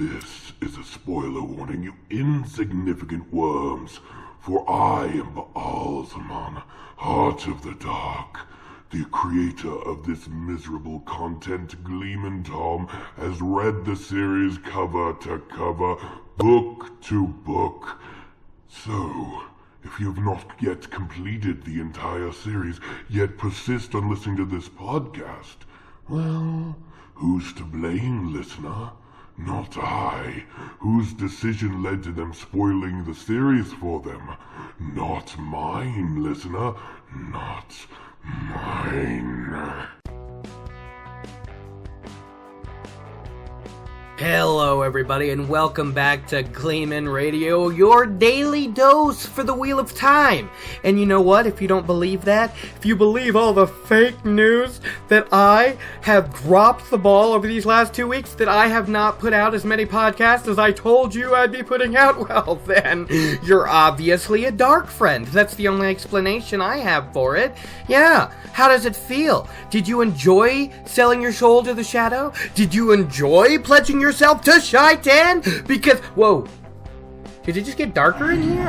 This is a spoiler warning, you insignificant worms, for I am Baal Zaman, Heart of the Dark. The creator of this miserable content, Gleeman Thom, has read the series cover to cover, book to book. So, if you have not yet completed the entire series, yet persist on listening to this podcast, well, who's to blame, listener? Not I, whose decision led to them spoiling the series for them. Not mine, listener. Not mine. Hello everybody and welcome back to Gleeman Radio, your daily dose for the Wheel of Time. And you know what, if you don't believe that, if you believe all the fake news that I have dropped the ball over these last 2 weeks, that I have not put out as many podcasts as I told you I'd be putting out, well then, you're obviously a dark friend. That's the only explanation I have for it. Yeah, how does it feel? Did you enjoy selling your soul to the shadow? Did you enjoy pledging yourself to Shaitan? Because, whoa, did it just get darker in here?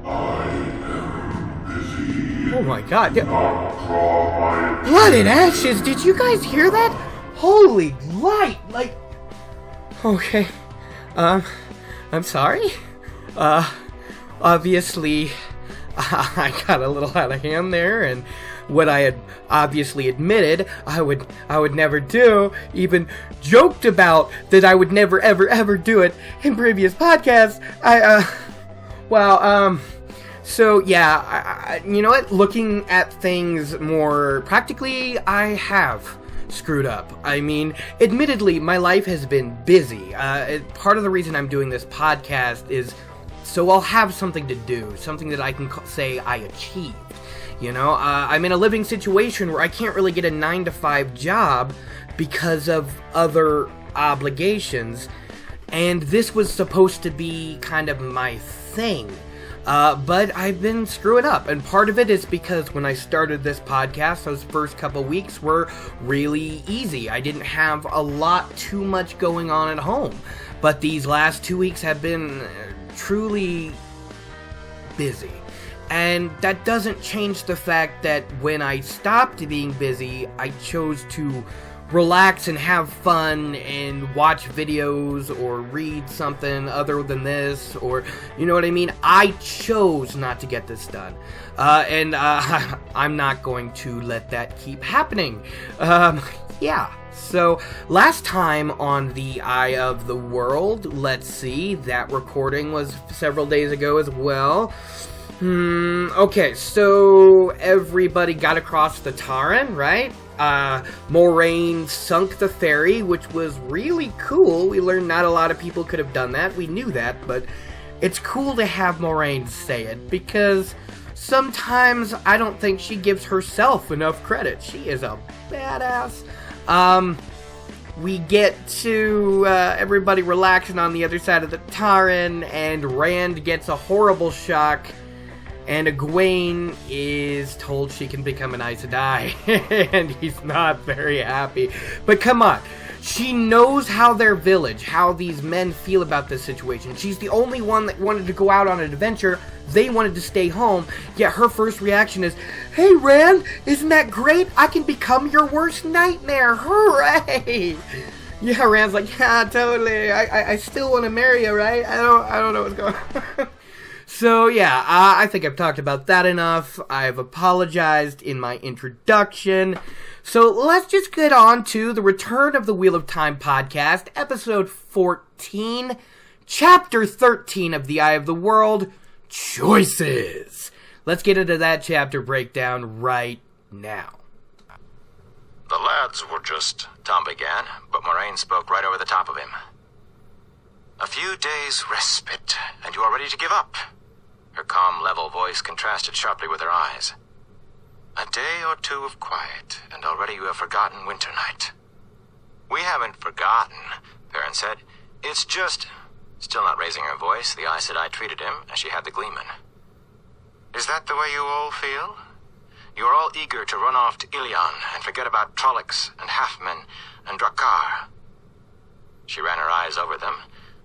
I am busy. Oh my god. Blood and ashes, did you guys hear that? Holy light, like, okay, I'm sorry. Obviously, I got a little out of hand there, and what I had obviously admitted I would never do, even joked about that I would never ever do it in previous podcasts. So yeah, you know what? Looking at things more practically, I have screwed up. I mean, admittedly, my life has been busy. Part of the reason I'm doing this podcast is so I'll have something to do, something that I can say I achieved. You know, I'm in a living situation where I can't really get a 9-to-5 job because of other obligations, and this was supposed to be kind of my thing. But I've been screwing up, and part of it is because when I started this podcast, those first couple weeks were really easy. I didn't have a lot too much going on at home, but these last 2 weeks have been truly busy. And that doesn't change the fact that when I stopped being busy, I chose to relax and have fun and watch videos or read something other than this, or, you know what I mean? I chose not to get this done. And I'm not going to let that keep happening. Yeah. So, last time on the Eye of the World, let's see, that recording was several days ago as well. Okay, so everybody got across the Taran, right? Moraine sunk the ferry, which was really cool. We learned not a lot of people could have done that. We knew that, but it's cool to have Moraine say it, because sometimes I don't think she gives herself enough credit. She is a badass. We get to everybody relaxing on the other side of the Taran, and Rand gets a horrible shock, and Egwene is told she can become an Aes Sedai, and he's not very happy. But come on, she knows how their village, how these men feel about this situation. She's the only one that wanted to go out on an adventure. They wanted to stay home, yet her first reaction is, "Hey Rand, isn't that great? I can become your worst nightmare, hooray!" Yeah, Rand's like, "Yeah, totally, I still want to marry you, right? I don't know what's going on." So yeah, I think I've talked about that enough. I've apologized in my introduction. So let's just get on to the Return of the Wheel of Time podcast, episode 14, chapter 13 of the Eye of the World, Choices. Let's get into that chapter breakdown right now. The lads were just, Thom began, but Moraine spoke right over the top of him. A few days' respite, and you are ready to give up. Her calm, level voice contrasted sharply with her eyes. A day or two of quiet, and already you have forgotten Winter Night. We haven't forgotten, Perrin said. It's just... Still not raising her voice, the Aes Sedai treated him as she had the Gleeman. Is that the way you all feel? You are all eager to run off to Ilion and forget about Trollocs and Halfmen and Drakkar. She ran her eyes eyes over them.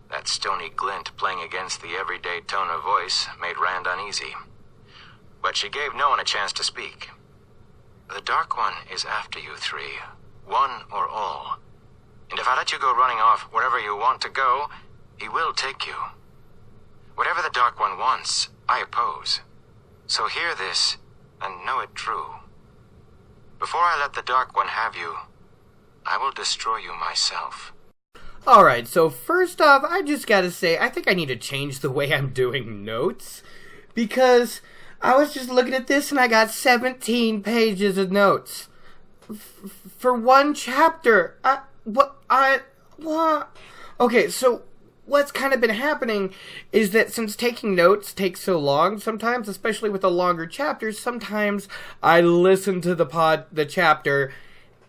That stony glint playing against the everyday tone of voice made Rand uneasy. But she gave no one a chance to speak. The Dark One is after you three, one or all. And if I let you go running off wherever you want to go, he will take you. Whatever the Dark One wants, I oppose. So hear this, and know it true. Before I let the Dark One have you, I will destroy you myself. Alright, so first off, I just gotta say, I think I need to change the way I'm doing notes. Because I was just looking at this and I got 17 pages of notes. For one chapter. What? Okay, so what's kind of been happening is that since taking notes takes so long sometimes, especially with the longer chapters, sometimes I listen to the chapter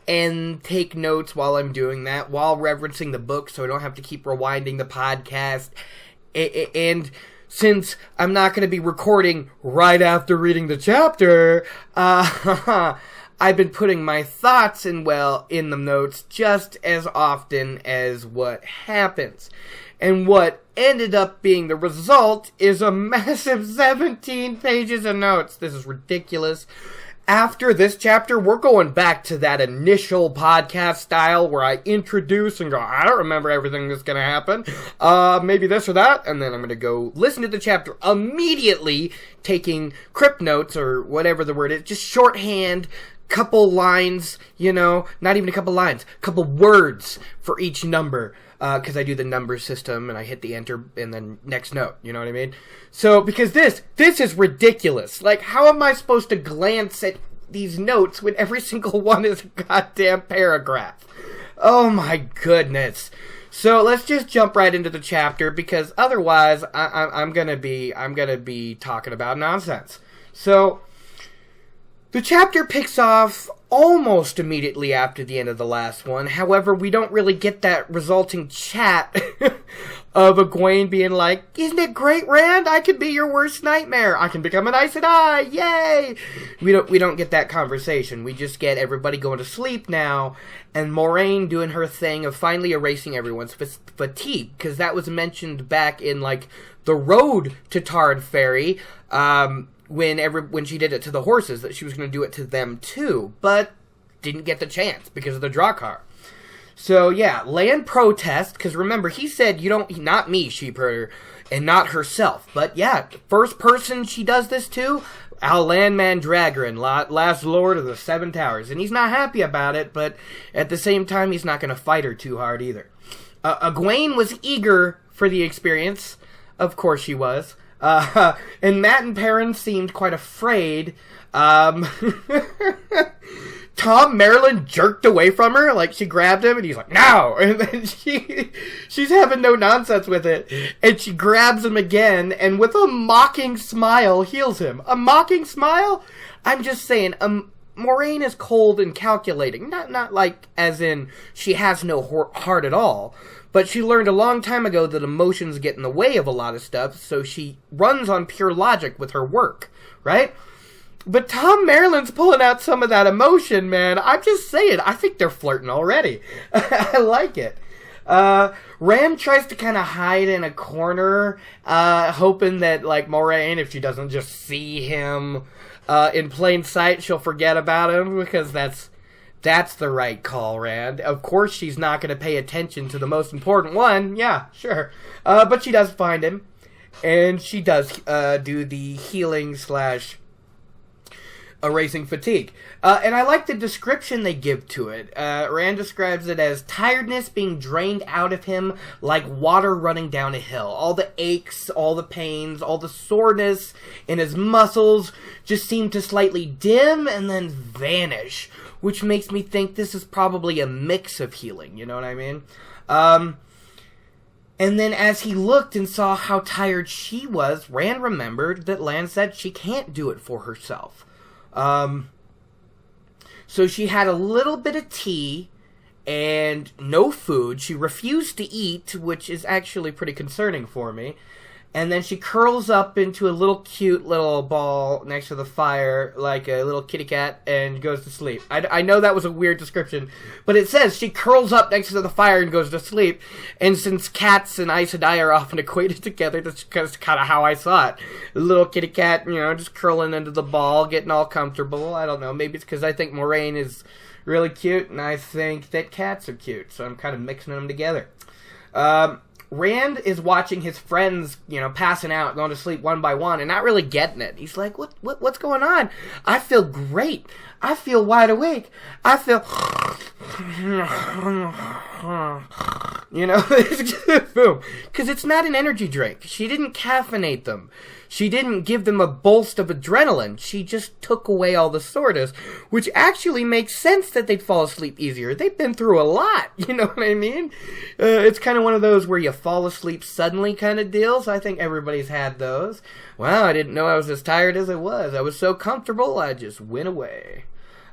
and take notes while I'm doing that, while referencing the book, so I don't have to keep rewinding the podcast. And since I'm not going to be recording right after reading the chapter, I've been putting my thoughts in the notes just as often as what happens. And what ended up being the result is a massive 17 pages of notes. This is ridiculous. After this chapter, we're going back to that initial podcast style where I introduce and go, I don't remember everything that's going to happen. Maybe this or that. And then I'm going to go listen to the chapter immediately, taking crypt notes or whatever the word is, just shorthand, couple lines, not even a couple lines, couple words for each number. Because I do the number system and I hit the enter and then next note, you know what I mean? So, because this is ridiculous. Like, how am I supposed to glance at these notes when every single one is a goddamn paragraph? Oh my goodness. So, let's just jump right into the chapter because otherwise I'm gonna be talking about nonsense. So, the chapter picks off almost immediately after the end of the last one. However, we don't really get that resulting chat of Egwene being like, isn't it great, Rand? I could be your worst nightmare. I can become an Aes Sedai. Yay! We don't get that conversation. We just get everybody going to sleep now and Moraine doing her thing of finally erasing everyone's fatigue, because that was mentioned back in the road to Tard Ferry, when she did it to the horses, that she was going to do it to them too, but didn't get the chance because of the Drakkar. So yeah, Lan protests, because remember, he said, not me, sheepherder, and not herself. But yeah, first person she does this to, Lan Mandragoran, last lord of the Seven Towers. And he's not happy about it, but at the same time, he's not going to fight her too hard either. Egwene was eager for the experience. Of course she was. And Matt and Perrin seemed quite afraid. Thom Merrilin jerked away from her, she grabbed him, and he's like, no! And then she's having no nonsense with it, and she grabs him again, and with a mocking smile, heals him. A mocking smile? I'm just saying, Moraine is cold and calculating. Not like, as in, she has no heart at all. But she learned a long time ago that emotions get in the way of a lot of stuff, so she runs on pure logic with her work, right? But Thom Merrilin's pulling out some of that emotion, man. I'm just saying, I think they're flirting already. I like it. Rand tries to kind of hide in a corner, hoping that, Moraine, if she doesn't just see him in plain sight, she'll forget about him, because that's the right call, Rand. Of course she's not going to pay attention to the most important one. Yeah, sure. But she does find him. And she does do the healing / erasing fatigue. And I like the description they give to it. Rand describes it as tiredness being drained out of him like water running down a hill. All the aches, all the pains, all the soreness in his muscles just seem to slightly dim and then vanish, which makes me think this is probably a mix of healing, you know what I mean? And then as he looked and saw how tired she was, Rand remembered that Lan said she can't do it for herself. So she had a little bit of tea and no food. She refused to eat, which is actually pretty concerning for me. And then she curls up into a little cute little ball next to the fire, like a little kitty cat, and goes to sleep. I know that was a weird description, but it says she curls up next to the fire and goes to sleep. And since cats and Aes Sedai are often equated together, that's kind of how I saw it. A little kitty cat, just curling into the ball, getting all comfortable. I don't know. Maybe it's because I think Moraine is really cute, and I think that cats are cute, so I'm kind of mixing them together. Rand is watching his friends, passing out, going to sleep one by one, and not really getting it. He's like, what's going on? I feel great. I feel wide awake. I feel, boom. Because it's not an energy drink. She didn't caffeinate them. She didn't give them a bolst of adrenaline. She just took away all the soreness, which actually makes sense that they'd fall asleep easier. They've been through a lot, you know what I mean? It's kind of one of those where you fall asleep suddenly kind of deals. I think everybody's had those. Wow, I didn't know I was as tired as I was. I was so comfortable, I just went away.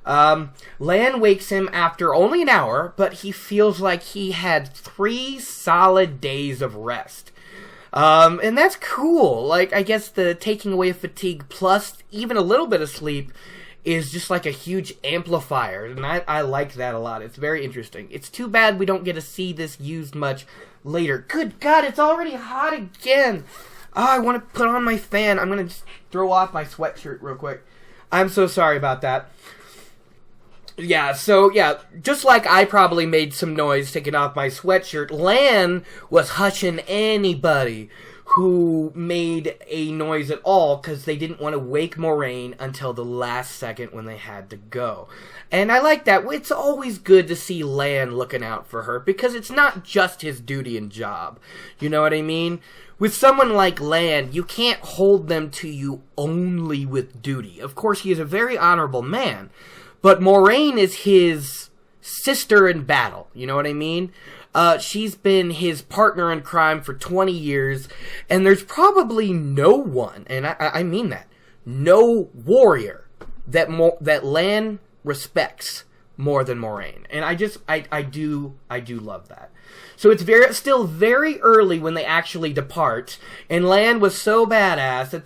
Lan wakes him after only an hour, but he feels like he had 3 solid days of rest. And that's cool. Like, I guess the taking away fatigue plus even a little bit of sleep is just like a huge amplifier, and I like that a lot. It's very interesting. It's too bad we don't get to see this used much later. Good God, it's already hot again. Oh, I want to put on my fan. I'm going to just throw off my sweatshirt real quick. I'm so sorry about that. Yeah, just like I probably made some noise taking off my sweatshirt, Lan was hushing anybody who made a noise at all because they didn't want to wake Moraine until the last second when they had to go. And I like that. It's always good to see Lan looking out for her because it's not just his duty and job. You know what I mean? With someone like Lan, you can't hold them to you only with duty. Of course, he is a very honorable man. But Moraine is his sister in battle, you know what I mean? She's been his partner in crime for 20 years, and there's probably no one, and I mean that, no warrior that Lan respects more than Moraine. And I do love that. So it's still very early when they actually depart, and Lan was so badass that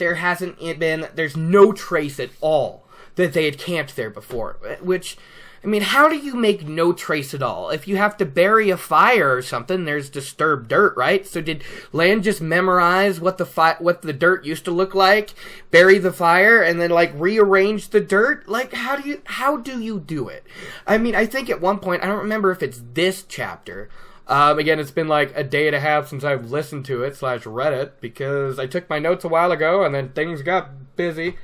there's no trace at all that they had camped there before. Which, I mean, how do you make no trace at all? If you have to bury a fire or something, there's disturbed dirt, right? So did Lan just memorize what the dirt used to look like, bury the fire, and then rearrange the dirt? How do you do it? I mean, I think at one point, I don't remember if it's this chapter. Again, it's been a day and a half since I've listened to it / read it because I took my notes a while ago and then things got busy.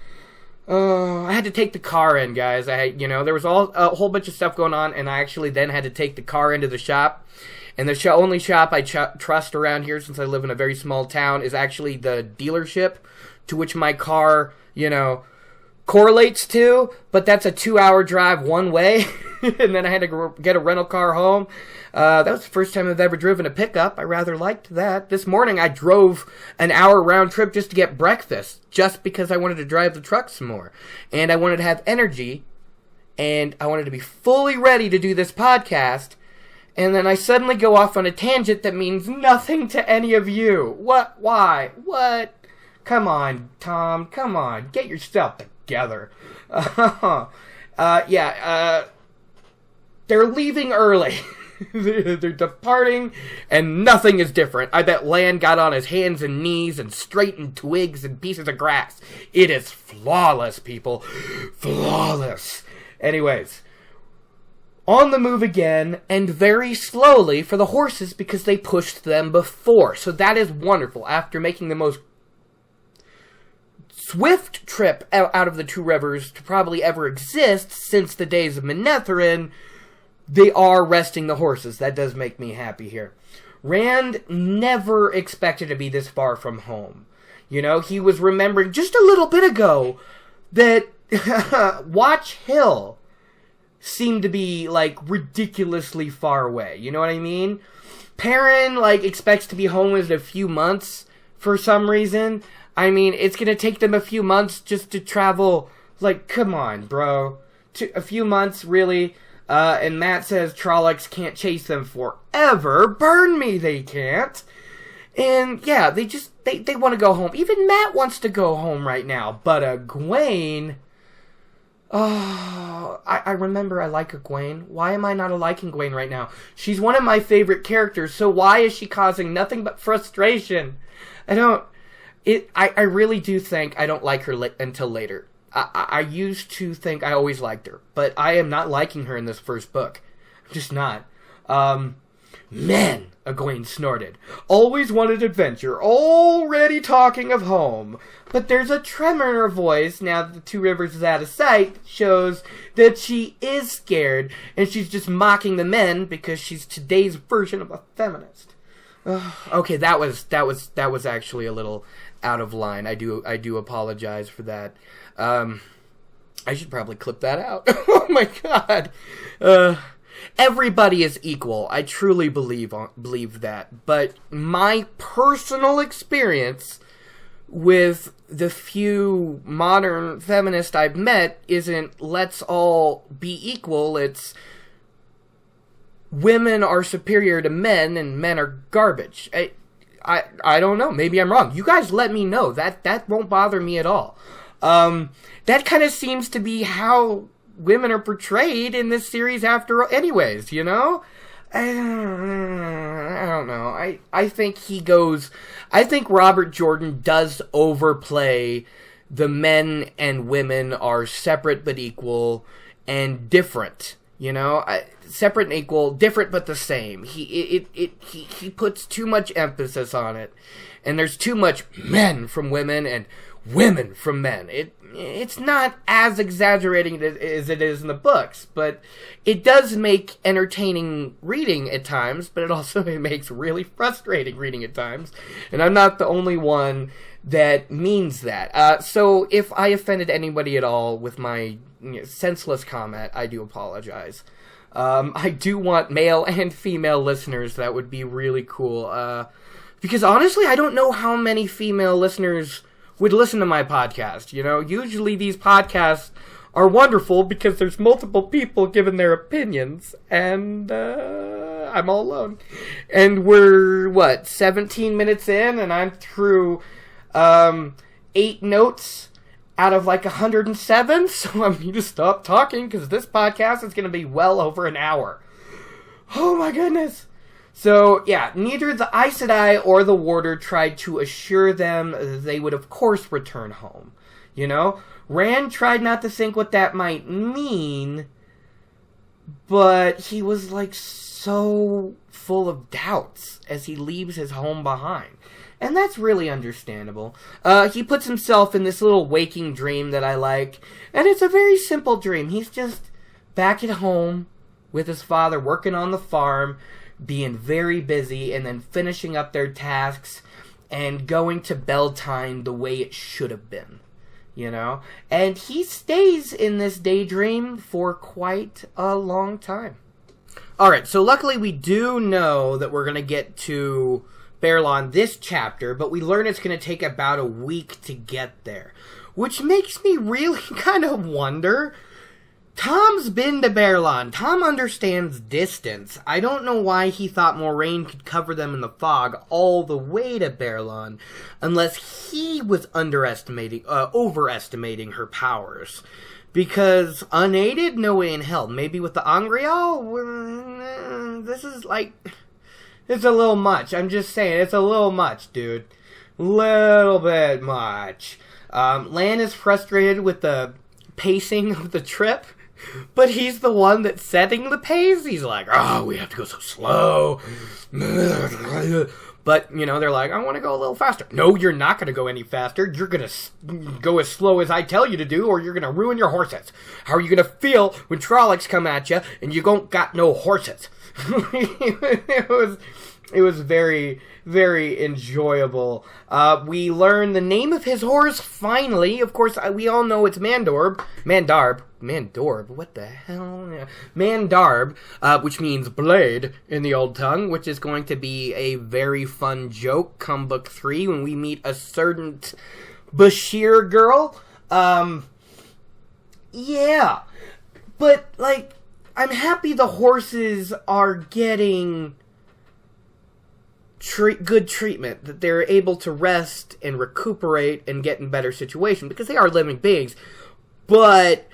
I had to take the car in, guys. There was a whole bunch of stuff going on, and I actually then had to take the car into the shop. And the only shop I trust around here, since I live in a very small town, is actually the dealership to which my car, correlates to. But that's a 2-hour drive one way, and then I had to get a rental car home. That was the first time I've ever driven a pickup. I rather liked that. This morning I drove an hour round trip just to get breakfast, just because I wanted to drive the truck some more. And I wanted to have energy, and I wanted to be fully ready to do this podcast. And then I suddenly go off on a tangent that means nothing to any of you. What? Why? What? Come on, Tom. Come on. Get yourself together. They're leaving early. They're departing, and nothing is different. I bet Lan got on his hands and knees and straightened twigs and pieces of grass. It is flawless, people. Flawless. Anyways, on the move again, and very slowly for the horses because they pushed them before. So that is wonderful. After making the most swift trip out of the 2 rivers to probably ever exist since the days of Manetheren, they are resting the horses. That does make me happy here. Rand never expected to be this far from home. He was remembering just a little bit ago that Watch Hill seemed to be, ridiculously far away. You know what I mean? Perrin, expects to be home in a few months for some reason. I mean, it's going to take them a few months just to travel. Come on, bro. A few months, really? And Matt says Trollocs can't chase them forever. Burn me, they can't. And yeah, they want to go home. Even Matt wants to go home right now. But Egwene... Oh, I remember I like Egwene. Why am I not liking Egwene right now? She's one of my favorite characters, so why is she causing nothing but frustration? I really do think I don't like her until later. I used to think I always liked her, but I am not liking her in this first book. I'm just not. Men, Egwene snorted. Always wanted adventure, already talking of home. But there's a tremor in her voice now that the Two Rivers is out of sight that shows that she is scared, and she's just mocking the men because she's today's version of a feminist. Okay, that was actually a little out of line. I do apologize for that. I should probably clip that out. Oh my god. Everybody is equal. I truly believe that. But my personal experience with the few modern feminists I've met isn't let's all be equal. It's women are superior to men and men are garbage. I don't know. Maybe I'm wrong. You guys let me know. That won't bother me at all. That kind of seems to be how women are portrayed in this series anyways, you know? I don't know. I think Robert Jordan does overplay the men and women are separate but equal and different, you know? Separate and equal, different but the same. He puts too much emphasis on it. And there's too much men from women and women from men. It's not as exaggerating as it is in the books, but it does make entertaining reading at times, but it also makes really frustrating reading at times. And I'm not the only one that means that. So if I offended anybody at all with my senseless comment, I do apologize. I do want male and female listeners. That would be really cool. Because honestly, I don't know how many female listeners would listen to my podcast, you know? Usually these podcasts are wonderful because there's multiple people giving their opinions, and I'm all alone. And we're, 17 minutes in, and I'm through 8 notes out of 107, so I need to stop talking because this podcast is going to be well over an hour. Oh my goodness. So, yeah, neither the Aes Sedai or the warder tried to assure them they would, of course, return home. You know? Rand tried not to think what that might mean, but he was, so full of doubts as he leaves his home behind. And that's really understandable. He puts himself in this little waking dream that I like, and it's a very simple dream. He's just back at home with his father working on the farm, being very busy, and then finishing up their tasks and going to bedtime the way it should have been, you know? And he stays in this daydream for quite a long time. Alright, so luckily we do know that we're going to get to Baerlon this chapter, but we learn it's going to take about a week to get there, which makes me really kind of wonder. Thom's been to Baerlon. Thom understands distance. I don't know why he thought Moraine could cover them in the fog all the way to Baerlon, unless he was overestimating her powers. Because unaided, no way in hell. Maybe with the Angreal, this is it's a little much. I'm just saying, it's a little much, dude. Little bit much. Lan is frustrated with the pacing of the trip. But he's the one that's setting the pace. He's like, oh, we have to go so slow. But, they're like, I want to go a little faster. No, you're not going to go any faster. You're going to go as slow as I tell you to do, or you're going to ruin your horses. How are you going to feel when Trollocs come at you and you don't got no horses? It was very, very enjoyable. We learn the name of his horse finally. Of course, we all know it's Mandarb, what the hell? Yeah. Mandarb, which means blade in the old tongue, which is going to be a very fun joke come book 3 when we meet a certain Bashir girl. Yeah. But, I'm happy the horses are getting good treatment, that they're able to rest and recuperate and get in better situation, because they are living beings. But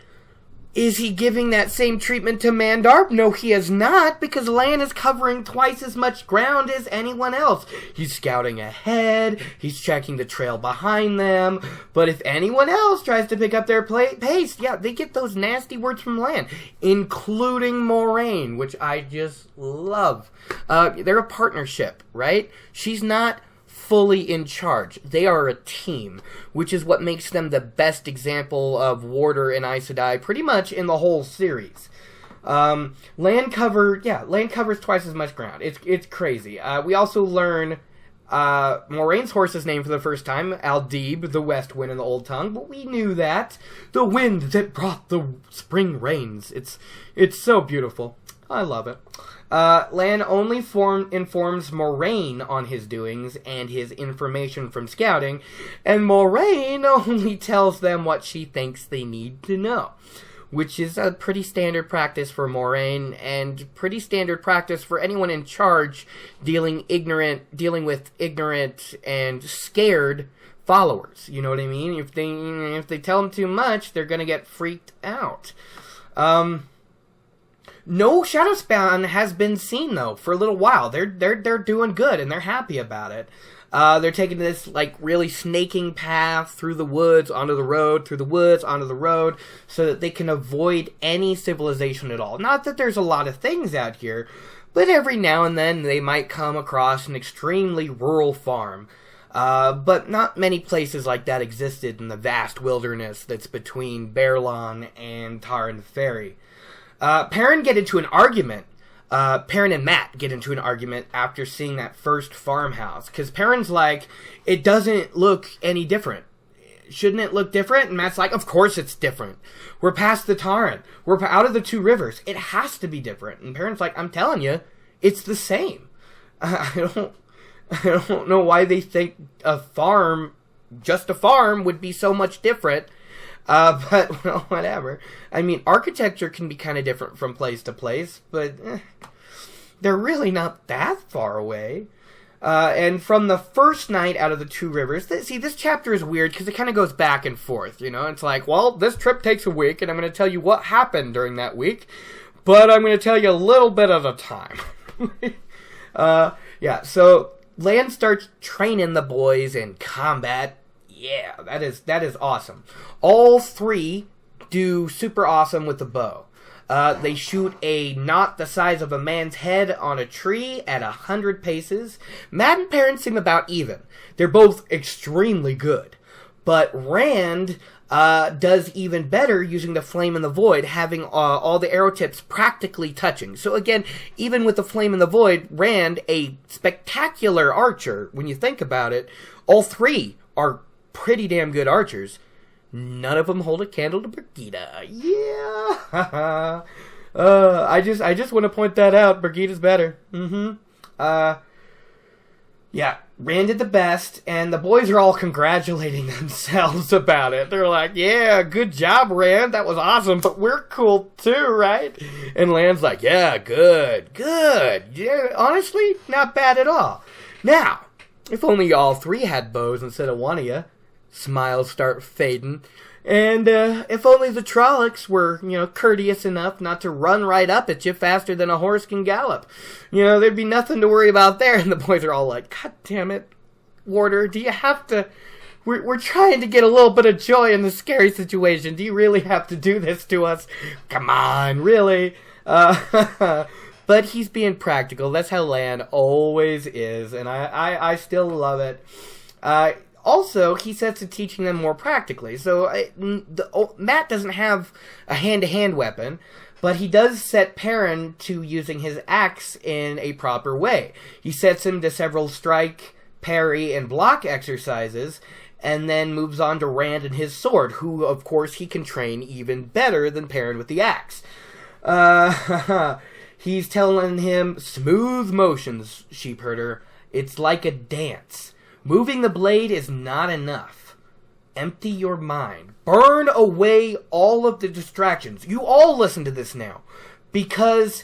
is he giving that same treatment to Mandar? No, he is not, because Lan is covering twice as much ground as anyone else. He's scouting ahead, he's checking the trail behind them, but if anyone else tries to pick up their pace, yeah, they get those nasty words from Lan, including Moraine, which I just love. They're a partnership, right? She's not fully in charge. They are a team, which is what makes them the best example of Warder and Aes Sedai pretty much in the whole series. Lan covers twice as much ground. It's crazy. We also learn Moraine's horse's name for the first time, Aldib, the west wind in the Old Tongue, but we knew that. The wind that brought the spring rains. It's so beautiful. I love it. Lan only informs Moraine on his doings and his information from scouting, and Moraine only tells them what she thinks they need to know, which is a pretty standard practice for Moraine, and pretty standard practice for anyone in charge dealing with ignorant and scared followers. You know what I mean? If they tell them too much, they're gonna get freaked out. No Shadowspawn has been seen, though, for a little while. They're doing good, and they're happy about it. They're taking this, really snaking path through the woods, onto the road, through the woods, onto the road, so that they can avoid any civilization at all. Not that there's a lot of things out here, but every now and then they might come across an extremely rural farm. But not many places like that existed in the vast wilderness that's between Baerlon and Taran Ferry. Perrin get into an argument. Perrin and Matt get into an argument after seeing that first farmhouse. Because Perrin's like, it doesn't look any different. Shouldn't it look different? And Matt's like, of course it's different. We're past the Taran. We're out of the two rivers. It has to be different. And Perrin's like, I'm telling you, it's the same. I don't know why they think just a farm, would be so much different. But, well, whatever. I mean, architecture can be kind of different from place to place, but they're really not that far away. And from the first night out of the two rivers, this chapter is weird because it kind of goes back and forth, you know? It's like, well, this trip takes a week, and I'm going to tell you what happened during that week, but I'm going to tell you a little bit at a time. So Lan starts training the boys in combat. Yeah, that is awesome. All three do super awesome with the bow. They shoot a knot the size of a man's head on a tree at 100 paces. Matt and Perrin seem about even. They're both extremely good. But Rand does even better using the Flame in the Void, having all the arrow tips practically touching. So again, even with the Flame in the Void, Rand, a spectacular archer, when you think about it, all three are pretty damn good archers. None of them hold a candle to Brigitte. Yeah. I just want to point that out. Brigitte's better. Yeah, Rand did the best, and the boys are all congratulating themselves about it. They're like, yeah, good job, Rand. That was awesome, but we're cool too, right? And Lan's like, yeah, good. Yeah, honestly, not bad at all. Now, if only all three had bows instead of one of you. Smiles start fading. And if only the Trollocs were, courteous enough not to run right up at you faster than a horse can gallop. There'd be nothing to worry about there. And the boys are all like, God damn it, Warder, do you have to... We're trying to get a little bit of joy in this scary situation. Do you really have to do this to us? Come on, really? But he's being practical. That's how Lan always is. And I still love it. Also, he sets to teaching them more practically. So Matt doesn't have a hand-to-hand weapon, but he does set Perrin to using his axe in a proper way. He sets him to several strike, parry, and block exercises, and then moves on to Rand and his sword, who, of course, he can train even better than Perrin with the axe. He's telling him, smooth motions, sheepherder. It's like a dance. Moving the blade is not enough. Empty your mind. Burn away all of the distractions. You all listen to this now. Because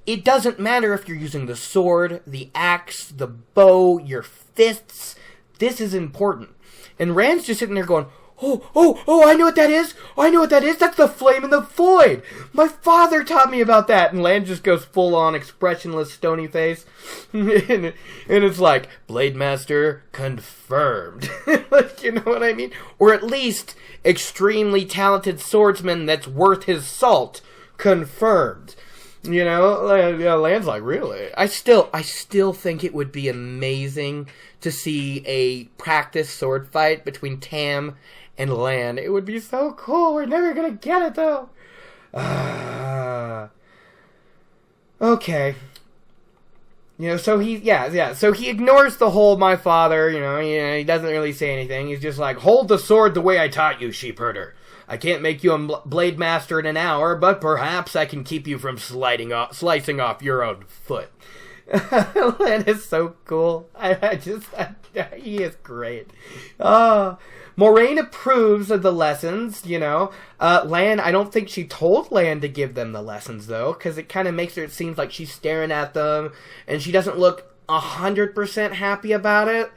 it doesn't matter if you're using the sword, the axe, the bow, your fists. This is important. And Rand's just sitting there going, oh, I know what that is. I know what that is. That's the flame in the void. My father taught me about that. And Lan just goes full on expressionless stony face. and it's like, Blade Master confirmed. Like, you know what I mean? Or at least extremely talented swordsman that's worth his salt confirmed. You know, Lan's like, really? I still think it would be amazing to see a practice sword fight between Tam and Lan. It would be so cool. We're never gonna get it, though. Okay. You know, so so he ignores the whole my father, he doesn't really say anything. He's just like, hold the sword the way I taught you, sheepherder. I can't make you a blade master in an hour, but perhaps I can keep you from slicing off your own foot. Lan is so cool. He is great. Moraine approves of the lessons, Lan, I don't think she told Lan to give them the lessons, though, because it kind of makes it seem like she's staring at them, and she doesn't look 100% happy about it,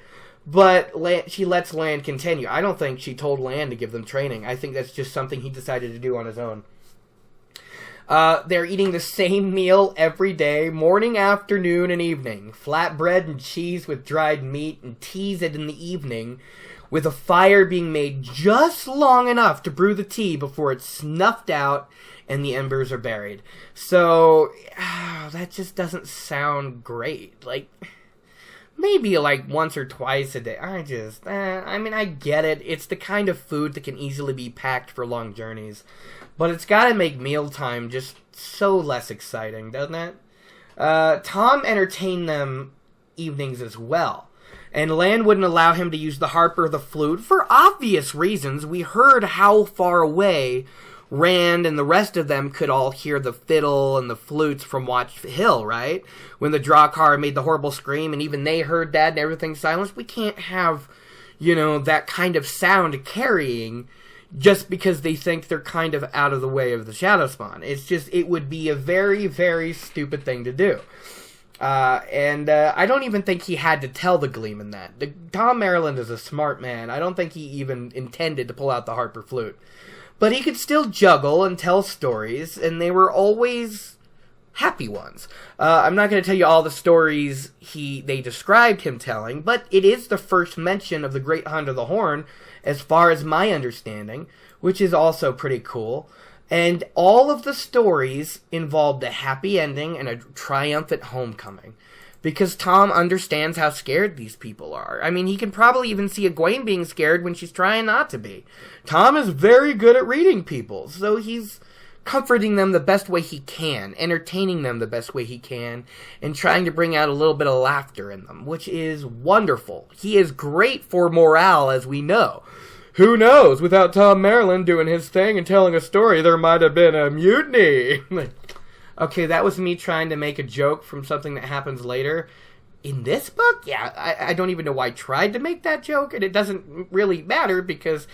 but she lets Lan continue. I don't think she told Lan to give them training. I think that's just something he decided to do on his own. They're eating the same meal every day, morning, afternoon, and evening. Flatbread and cheese with dried meat, and teas in the evening, with a fire being made just long enough to brew the tea before it's snuffed out and the embers are buried. So, that just doesn't sound great. Like, maybe like once or twice a day. I get it. It's the kind of food that can easily be packed for long journeys. But it's gotta make mealtime just so less exciting, doesn't it? Thom entertained them evenings as well. And Lan wouldn't allow him to use the harp or the flute for obvious reasons. We heard how far away Rand and the rest of them could all hear the fiddle and the flutes from Watch Hill, right? When the Drakkar made the horrible scream, and even they heard that and everything silenced. We can't have, that kind of sound carrying just because they think they're kind of out of the way of the Shadow Spawn. It's just, it would be a very, very stupid thing to do. I don't even think he had to tell the Gleeman that. Thom Merrilin is a smart man. I don't think he even intended to pull out the harp or flute. But he could still juggle and tell stories, and they were always happy ones. I'm not going to tell you all the stories they described him telling, but it is the first mention of the Great Hunt of the Horn, as far as my understanding, which is also pretty cool. And all of the stories involved a happy ending and a triumphant homecoming. Because Thom understands how scared these people are. I mean, he can probably even see Egwene being scared when she's trying not to be. Thom is very good at reading people, so he's comforting them the best way he can, entertaining them the best way he can, and trying to bring out a little bit of laughter in them, which is wonderful. He is great for morale, as we know. Who knows? Without Thom Merrilin doing his thing and telling a story, there might have been a mutiny. Okay, that was me trying to make a joke from something that happens later. In this book? Yeah, I don't even know why I tried to make that joke, and it doesn't really matter, because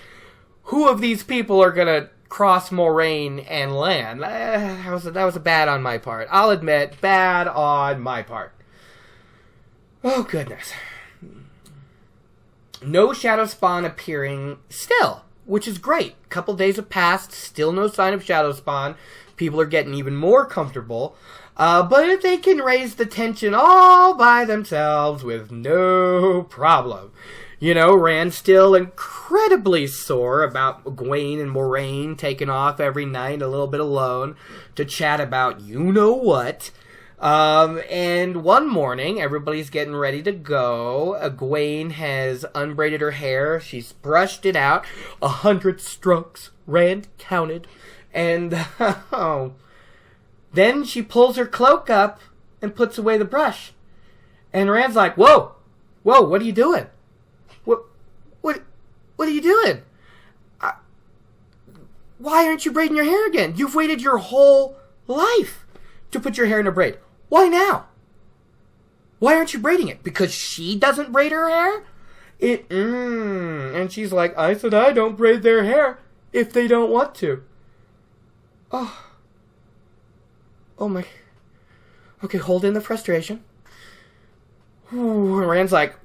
who of these people are going to cross Moraine and Lan? That was bad on my part. I'll admit, bad on my part. Oh, goodness. No Shadow Spawn appearing still, which is great. A couple days have passed, still no sign of Shadow Spawn. People are getting even more comfortable. But if they can raise the tension all by themselves with no problem. Rand's still incredibly sore about Egwene and Moraine taking off every night a little bit alone to chat about you-know-what. And one morning, everybody's getting ready to go. Egwene has unbraided her hair. She's brushed it out. 100 strokes, Rand counted. And then she pulls her cloak up and puts away the brush. And Rand's like, whoa, what are you doing? What are you doing? Why aren't you braiding your hair again? You've waited your whole life to put your hair in a braid. Why now? Why aren't you braiding it? Because she doesn't braid her hair? And she's like, Aes Sedai don't braid their hair if they don't want to. Oh Okay, hold in the frustration. Ooh, Rand's like,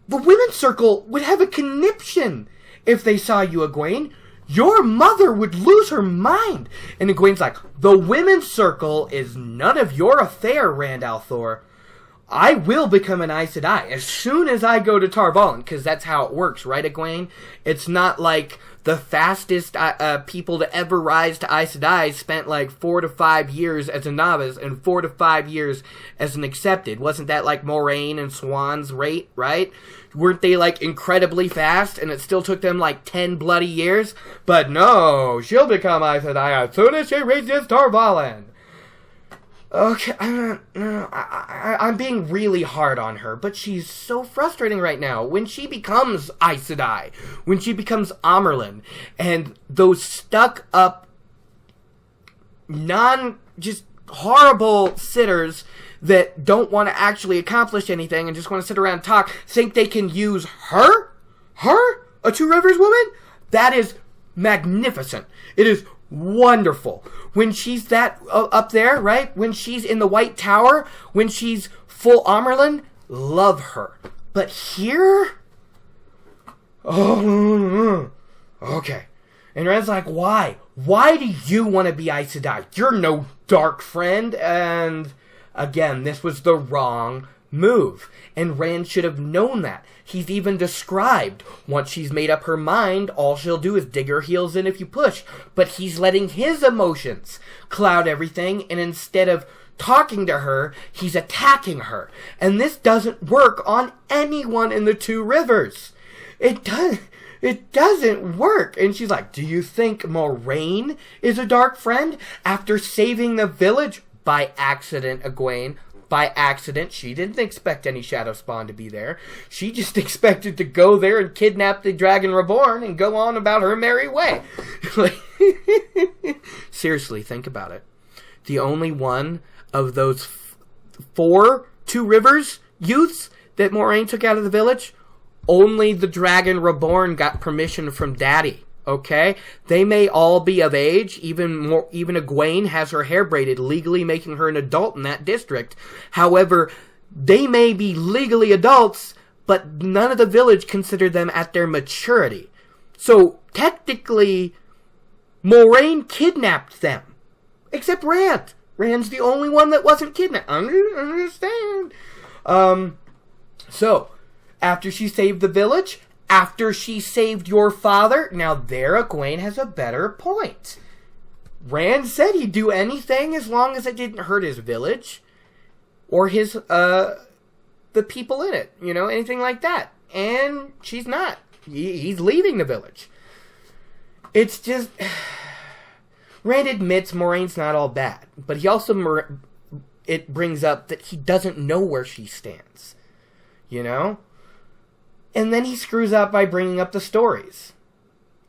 the women's circle would have a conniption if they saw you, Egwene. Your mother would lose her mind. And Egwene's like, the women's circle is none of your affair, Rand al'Thor. I will become an Aes Sedai as soon as I go to Tar Valon, because that's how it works, right, Egwene? It's not like the fastest people to ever rise to Aes Sedai spent like 4 to 5 years as a novice and 4 to 5 years as an accepted. Wasn't that like Moraine and Swan's rate, right? Weren't they like incredibly fast and it still took them like 10 bloody years? But no, she'll become Aes Sedai as soon as she reaches Tar Valon. Okay, I'm being really hard on her, but she's so frustrating right now. When she becomes Aes Sedai, when she becomes Amyrlin, and those stuck-up, just horrible sitters that don't want to actually accomplish anything and just want to sit around and talk, think they can use her, a Two Rivers woman? That is magnificent. It is wonderful. When she's that up there, right? When she's in the White Tower, when she's full Amyrlin, love her. But here? Oh, okay. And Rand's like, why? Why do you want to be Aes Sedai? You're no dark friend. And again, this was the wrong move. And Rand should have known that. He's even described, once she's made up her mind, all she'll do is dig her heels in if you push. But he's letting his emotions cloud everything, and instead of talking to her, he's attacking her. And this doesn't work on anyone in the Two Rivers. It doesn't work. And she's like, do you think Moraine is a dark friend? After saving the village by accident, Egwene. By accident, she didn't expect any Shadow Spawn to be there. She just expected to go there and kidnap the Dragon Reborn and go on about her merry way. Seriously, think about it. The only one of those 4 Two Rivers youths that Moraine took out of the village, only the Dragon Reborn got permission from Daddy. Okay? They may all be of age. Even Egwene has her hair braided, legally making her an adult in that district. However, they may be legally adults, but none of the village consider them at their maturity. So, technically, Moraine kidnapped them. Except Rand. Rand's the only one that wasn't kidnapped. Understand? So, after she saved the village, after she saved your father, now there Egwene has a better point. Rand said he'd do anything as long as it didn't hurt his village or his the people in it, anything like that. And she's not. He's leaving the village. It's just Rand admits Moraine's not all bad, but he also it brings up that he doesn't know where she stands. And then he screws up by bringing up the stories.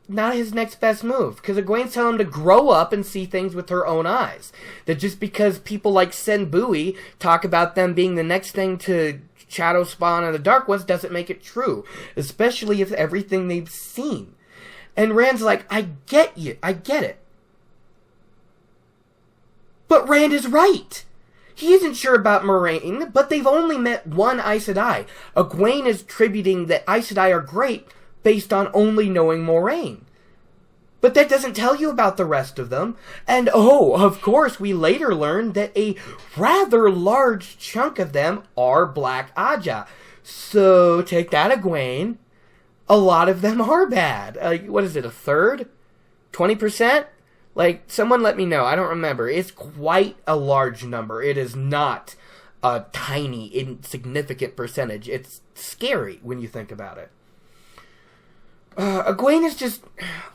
Not his next best move, because Egwene's telling him to grow up and see things with her own eyes. That just because people like Senbui talk about them being the next thing to Shadow Spawn and the Dark Ones doesn't make it true. Especially if everything they've seen. And Rand's like, I get you, I get it. But Rand is right. He isn't sure about Moraine, but they've only met one Aes Sedai. Egwene is attributing that Aes Sedai are great based on only knowing Moraine. But that doesn't tell you about the rest of them. And of course, we later learned that a rather large chunk of them are Black Aja. So, take that, Egwene. A lot of them are bad. What is it, a third? 20%? Someone let me know. I don't remember. It's quite a large number. It is not a tiny, insignificant percentage. It's scary when you think about it. Egwene is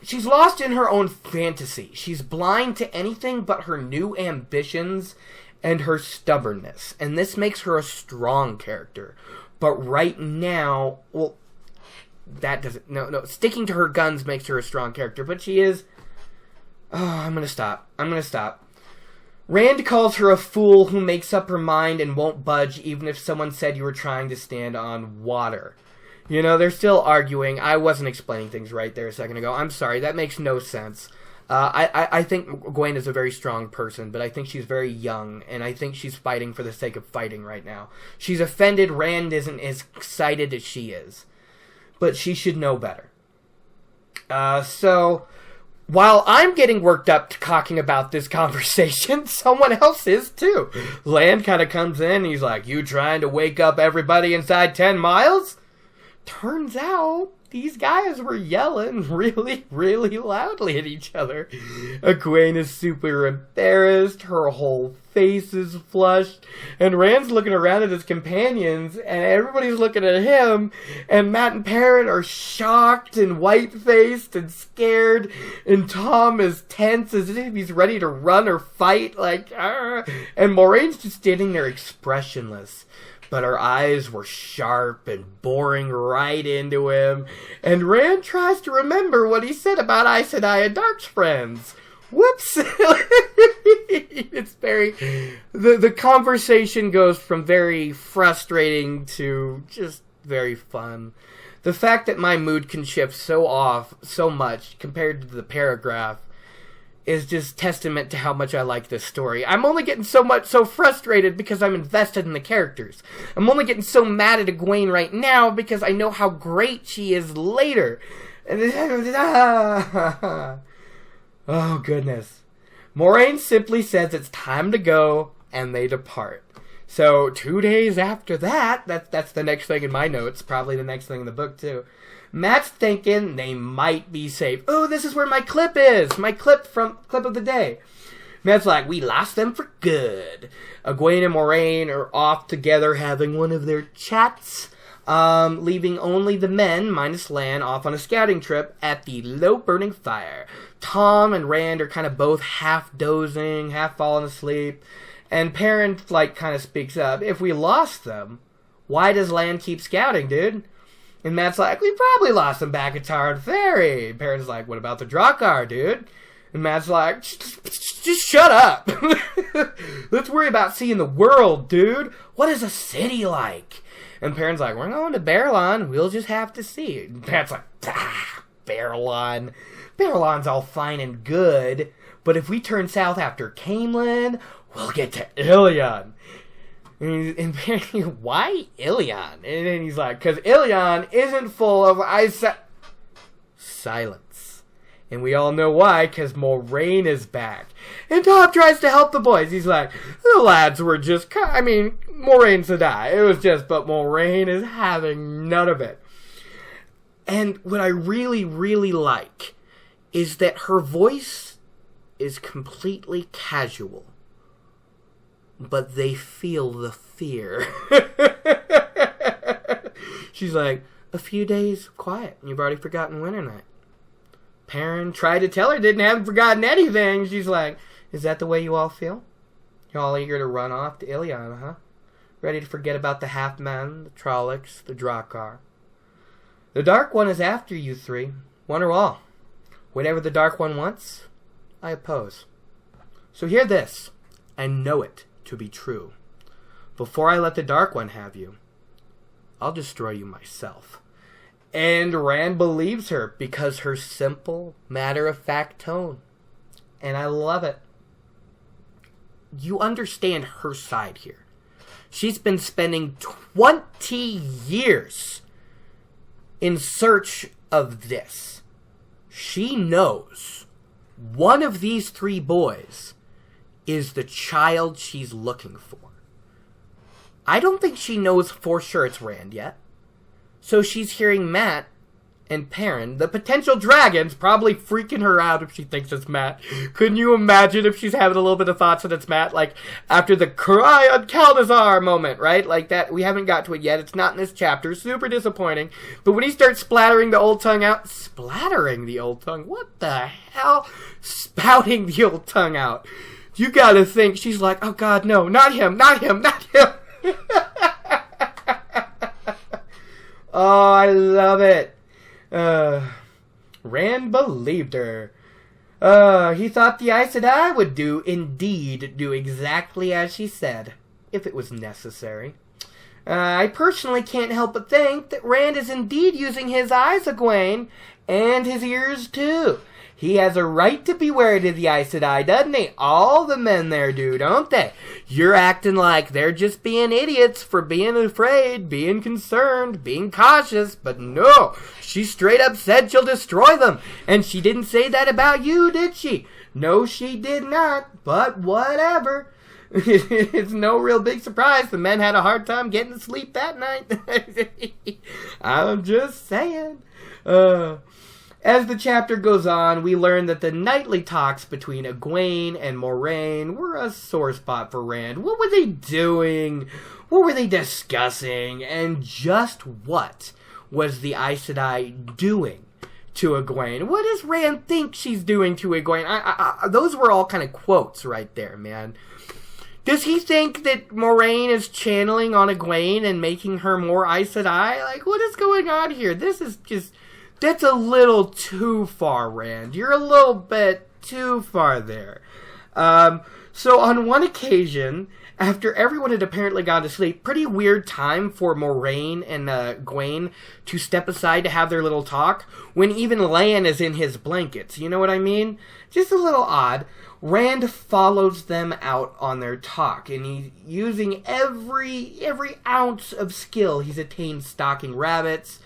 she's lost in her own fantasy. She's blind to anything but her new ambitions and her stubbornness. And this makes her a strong character. But right now, that doesn't... No. Sticking to her guns makes her a strong character. But she is... I'm gonna stop. Rand calls her a fool who makes up her mind and won't budge even if someone said you were trying to stand on water. They're still arguing. I wasn't explaining things right there a second ago. I'm sorry, that makes no sense. I think Egwene is a very strong person, but I think she's very young, and I think she's fighting for the sake of fighting right now. She's offended Rand isn't as excited as she is, but she should know better. So, while I'm getting worked up to talking about this conversation, someone else is too. Lan kind of comes in, and he's like, "You trying to wake up everybody inside 10 miles?" Turns out, these guys were yelling really, really loudly at each other. Egwene is super embarrassed, her whole face is flushed, and Rand's looking around at his companions, and everybody's looking at him, and Mat and Perrin are shocked and white-faced and scared, and Thom is tense as if he's ready to run or fight, like, Arr! And Moraine's just standing there expressionless. But her eyes were sharp and boring right into him. And Rand tries to remember what he said about Aes Sedai and Dark's friends. Whoops! It's very... The conversation goes from very frustrating to just very fun. The fact that my mood can shift so much compared to the paragraph is just testament to how much I like this story. I'm only getting so frustrated because I'm invested in the characters. I'm only getting so mad at Egwene right now because I know how great she is later. Oh, goodness. Moraine simply says it's time to go, and they depart. So, 2 days after that's the next thing in my notes, probably the next thing in the book, too. Mat's thinking they might be safe. Oh, this is where my clip is. My clip of the day. Mat's like, we lost them for good. Egwene and Moraine are off together having one of their chats, leaving only the men, minus Lan, off on a scouting trip at the low-burning fire. Thom and Rand are kind of both half dozing, half falling asleep. And Perrin, kind of speaks up. If we lost them, why does Lan keep scouting, dude? And Mat's like, we probably lost them back at Tarn Ferry. Perrin's like, what about the Drakkar, dude? And Mat's like, just shut up. Let's worry about seeing the world, dude. What is a city like? And Perrin's like, we're going to Baerlon. We'll just have to see. And Mat's like, Baerlon. Baerlon's all fine and good. But if we turn south after Caemlyn, we'll get to Ilion. And why Ilion? And then he's like, because Ilion isn't full of silence. And we all know why, because Moraine is back. And Thom tries to help the boys. He's like, the lads were just, Moraine Sedai. It was just, but Moraine is having none of it. And what I really, really like is that her voice is completely casual. But they feel the fear. She's like, a few days quiet. You've already forgotten Winter Night. Perrin tried to tell her haven't forgotten anything. She's like, is that the way you all feel? You're all eager to run off to Ilion, huh? Ready to forget about the Half-Men, the Trollocs, the Drakkar. The Dark One is after you three. One or all. Whatever the Dark One wants, I oppose. So hear this, and know it to be true. Before I let the Dark One have you, I'll destroy you myself. And Rand believes her because her simple, matter-of-fact tone. And I love it. You understand her side here. She's been spending 20 years in search of this. She knows one of these three boys is the child she's looking for. I don't think she knows for sure it's Rand yet. So she's hearing Mat and Perrin, the potential dragons, probably freaking her out if she thinks it's Mat. Couldn't you imagine if she's having a little bit of thoughts that it's Mat? Like, after the cry on Calnazar moment, right? Like that, we haven't got to it yet. It's not in this chapter. Super disappointing. But when he starts splattering the old tongue out... Splattering the old tongue? What the hell? Spouting the old tongue out. You gotta think she's like, oh god, no, not him, not him, not him. Oh, I love it. Rand believed her. He thought the Aes Sedai would do exactly as she said, if it was necessary. I personally can't help but think that Rand is indeed using his eyes, Egwene, and his ears too. He has a right to be worried of the Aes Sedai, doesn't he? All the men there do, don't they? You're acting like they're just being idiots for being afraid, being concerned, being cautious, but no, she straight up said she'll destroy them, and she didn't say that about you, did she? No, she did not, but whatever. It's no real big surprise the men had a hard time getting to sleep that night. I'm just saying. As the chapter goes on, we learn that the nightly talks between Egwene and Moraine were a sore spot for Rand. What were they doing? What were they discussing? And just what was the Aes Sedai doing to Egwene? What does Rand think she's doing to Egwene? Those were all kind of quotes right there, man. Does he think that Moraine is channeling on Egwene and making her more Aes Sedai? Like, what is going on here? This is just... That's a little too far, Rand. You're a little bit too far there. So on one occasion, after everyone had apparently gone to sleep, pretty weird time for Moraine and Egwene to step aside to have their little talk, when even Lan is in his blankets. You know what I mean? Just a little odd. Rand follows them out on their talk, and he's using every ounce of skill he's attained stalking rabbits,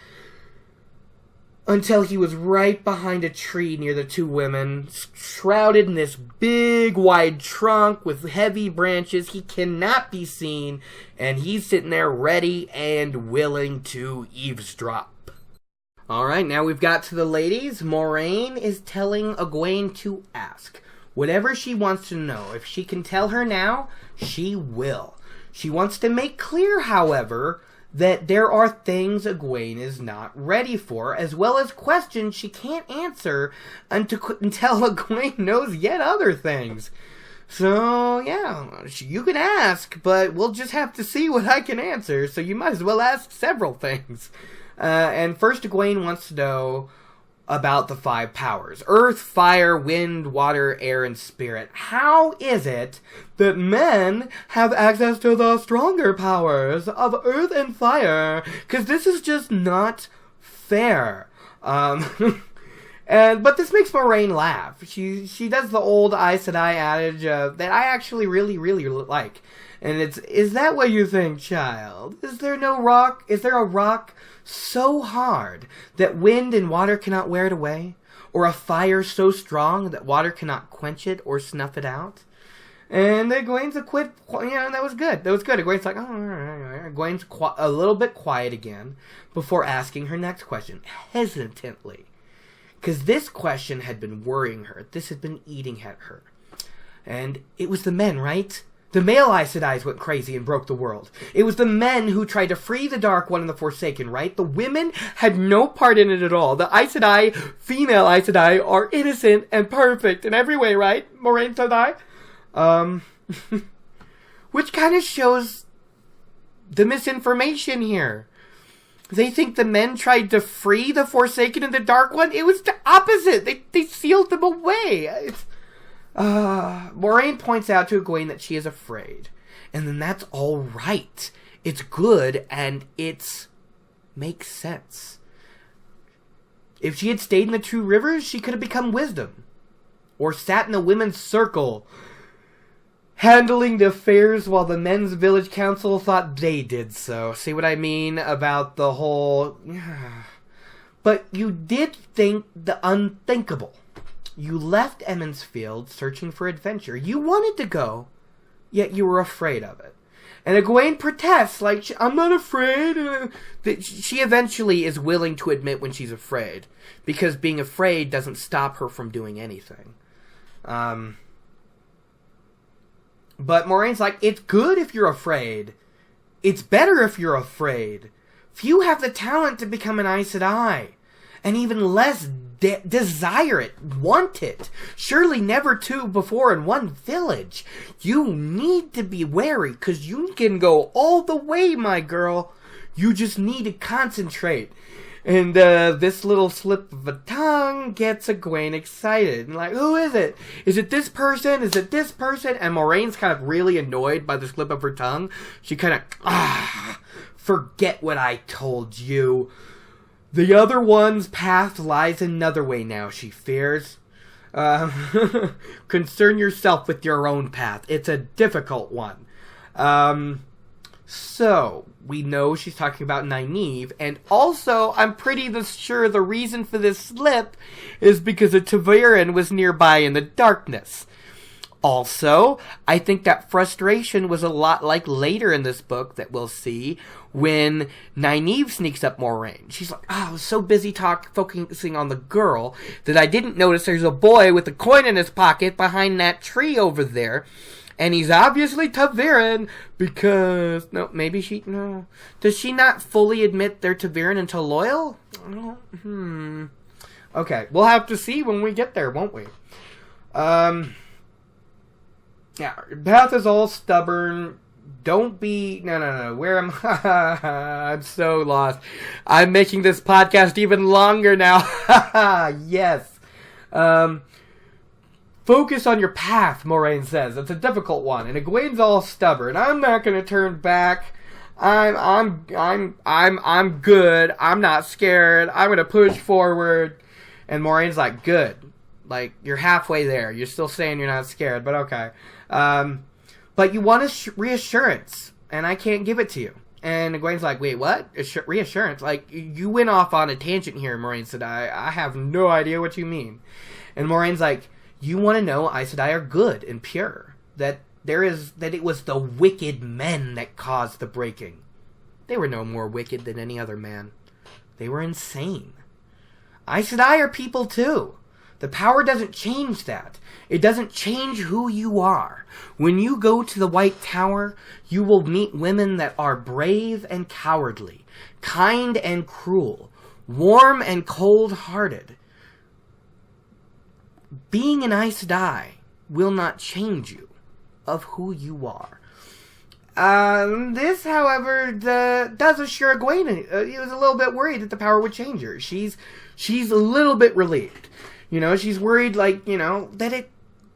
until he was right behind a tree near the two women, shrouded in this big wide trunk with heavy branches. He cannot be seen, and he's sitting there ready and willing to eavesdrop. Alright, now we've got to the ladies. Moraine is telling Egwene to ask whatever she wants to know. If she can tell her now, she will. She wants to make clear, however, that there are things Egwene is not ready for, as well as questions she can't answer until Egwene knows yet other things. So, yeah, you can ask, but we'll just have to see what I can answer, so you might as well ask several things. And first Egwene wants to know about the 5 powers: earth, fire, wind, water, air, and spirit. How is it that men have access to the stronger powers of earth and fire? Because this is just not fair. But this makes Moraine laugh. She does the old Aes Sedai adage that I actually really, really like. And it's, is that what you think, child? Is there a rock so hard that wind and water cannot wear it away? Or a fire so strong that water cannot quench it or snuff it out? And Egwene's that was good. Egwene's like, oh, all right. Egwene's a little bit quiet again before asking her next question, hesitantly. Because this question had been worrying her. This had been eating at her. And it was the men, right? The male Aes Sedai went crazy and broke the world. It was the men who tried to free the Dark One and the Forsaken, right? The women had no part in it at all. The Aes Sedai, female Aes Sedai, are innocent and perfect in every way, right? Moraine Sedai? Which kind of shows the misinformation here. They think the men tried to free the Forsaken and the Dark One. It was the opposite. They sealed them away. Moraine points out to Egwene that she is afraid. And then that's all right. It's good, and it makes sense. If she had stayed in the Two Rivers, she could have become Wisdom. Or sat in the women's circle, handling the affairs while the men's village council thought they did so. See what I mean about the whole... But you did think the unthinkable. You left Emond's Field searching for adventure. You wanted to go, yet you were afraid of it. And Egwene protests, like, I'm not afraid. That she eventually is willing to admit when she's afraid, because being afraid doesn't stop her from doing anything. But Moraine's like, it's good if you're afraid. It's better if you're afraid. Few have the talent to become an Aes Sedai, and even less desire it, want it. Surely never two before in one village. You need to be wary, because you can go all the way, my girl. You just need to concentrate. And this little slip of a tongue gets Egwene excited. And like, who is it? Is it this person? Is it this person? And Moraine's kind of really annoyed by the slip of her tongue. She kind of, forget what I told you. The other one's path lies another way now, she fears. Concern yourself with your own path. It's a difficult one. So, we know she's talking about Nynaeve, and also, I'm pretty sure the reason for this slip is because a ta'veren was nearby in the darkness. Also, I think that frustration was a lot like later in this book that we'll see when Nynaeve sneaks up Moraine. She's like, I was so busy focusing on the girl that I didn't notice there's a boy with a coin in his pocket behind that tree over there. And he's obviously ta'veren because... No, maybe she... No. Does she not fully admit they're ta'veren until Loyal? Okay, we'll have to see when we get there, won't we? Yeah, Path is all stubborn. Don't be... No. Where am I? I'm so lost. I'm making this podcast even longer now. Yes. Focus on your path, Moraine says. It's a difficult one, and Egwene's all stubborn. I'm not gonna turn back. I'm good. I'm not scared. I'm gonna push forward. And Moraine's like, good. Like, you're halfway there. You're still saying you're not scared, but okay. But you want a reassurance, and I can't give it to you. And Egwene's like, wait, what? Reassurance? Like, you went off on a tangent here, Moraine Sedai. I have no idea what you mean. And Moraine's like, you want to know Aes Sedai are good and pure. That it was the wicked men that caused the breaking. They were no more wicked than any other man. They were insane. Aes Sedai are people too. The power doesn't change that. It doesn't change who you are. When you go to the White Tower, you will meet women that are brave and cowardly, kind and cruel, warm and cold-hearted. Being an Aes Sedai will not change you of who you are. This, however, does assure Egwene. He was a little bit worried that the power would change her. She's a little bit relieved. You know, she's worried, like, you know, that it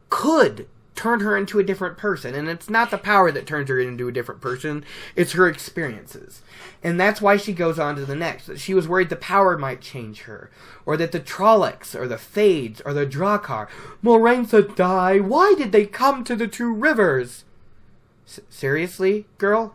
could turn her into a different person. And it's not the power that turns her into a different person. It's her experiences. And that's why she goes on to the next. That she was worried the power might change her. Or that the Trollocs, or the Fades, or the Drakkar. Moraine Sedai, why did they come to the Two Rivers? Seriously, girl?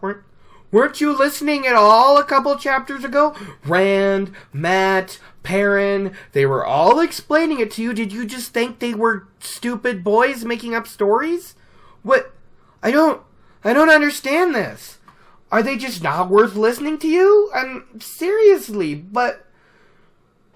Weren't you listening at all a couple chapters ago? Rand, Matt, Perrin, they were all explaining it to you. Did you just think they were stupid boys making up stories? What? I don't understand this. Are they just not worth listening to you? Seriously, but...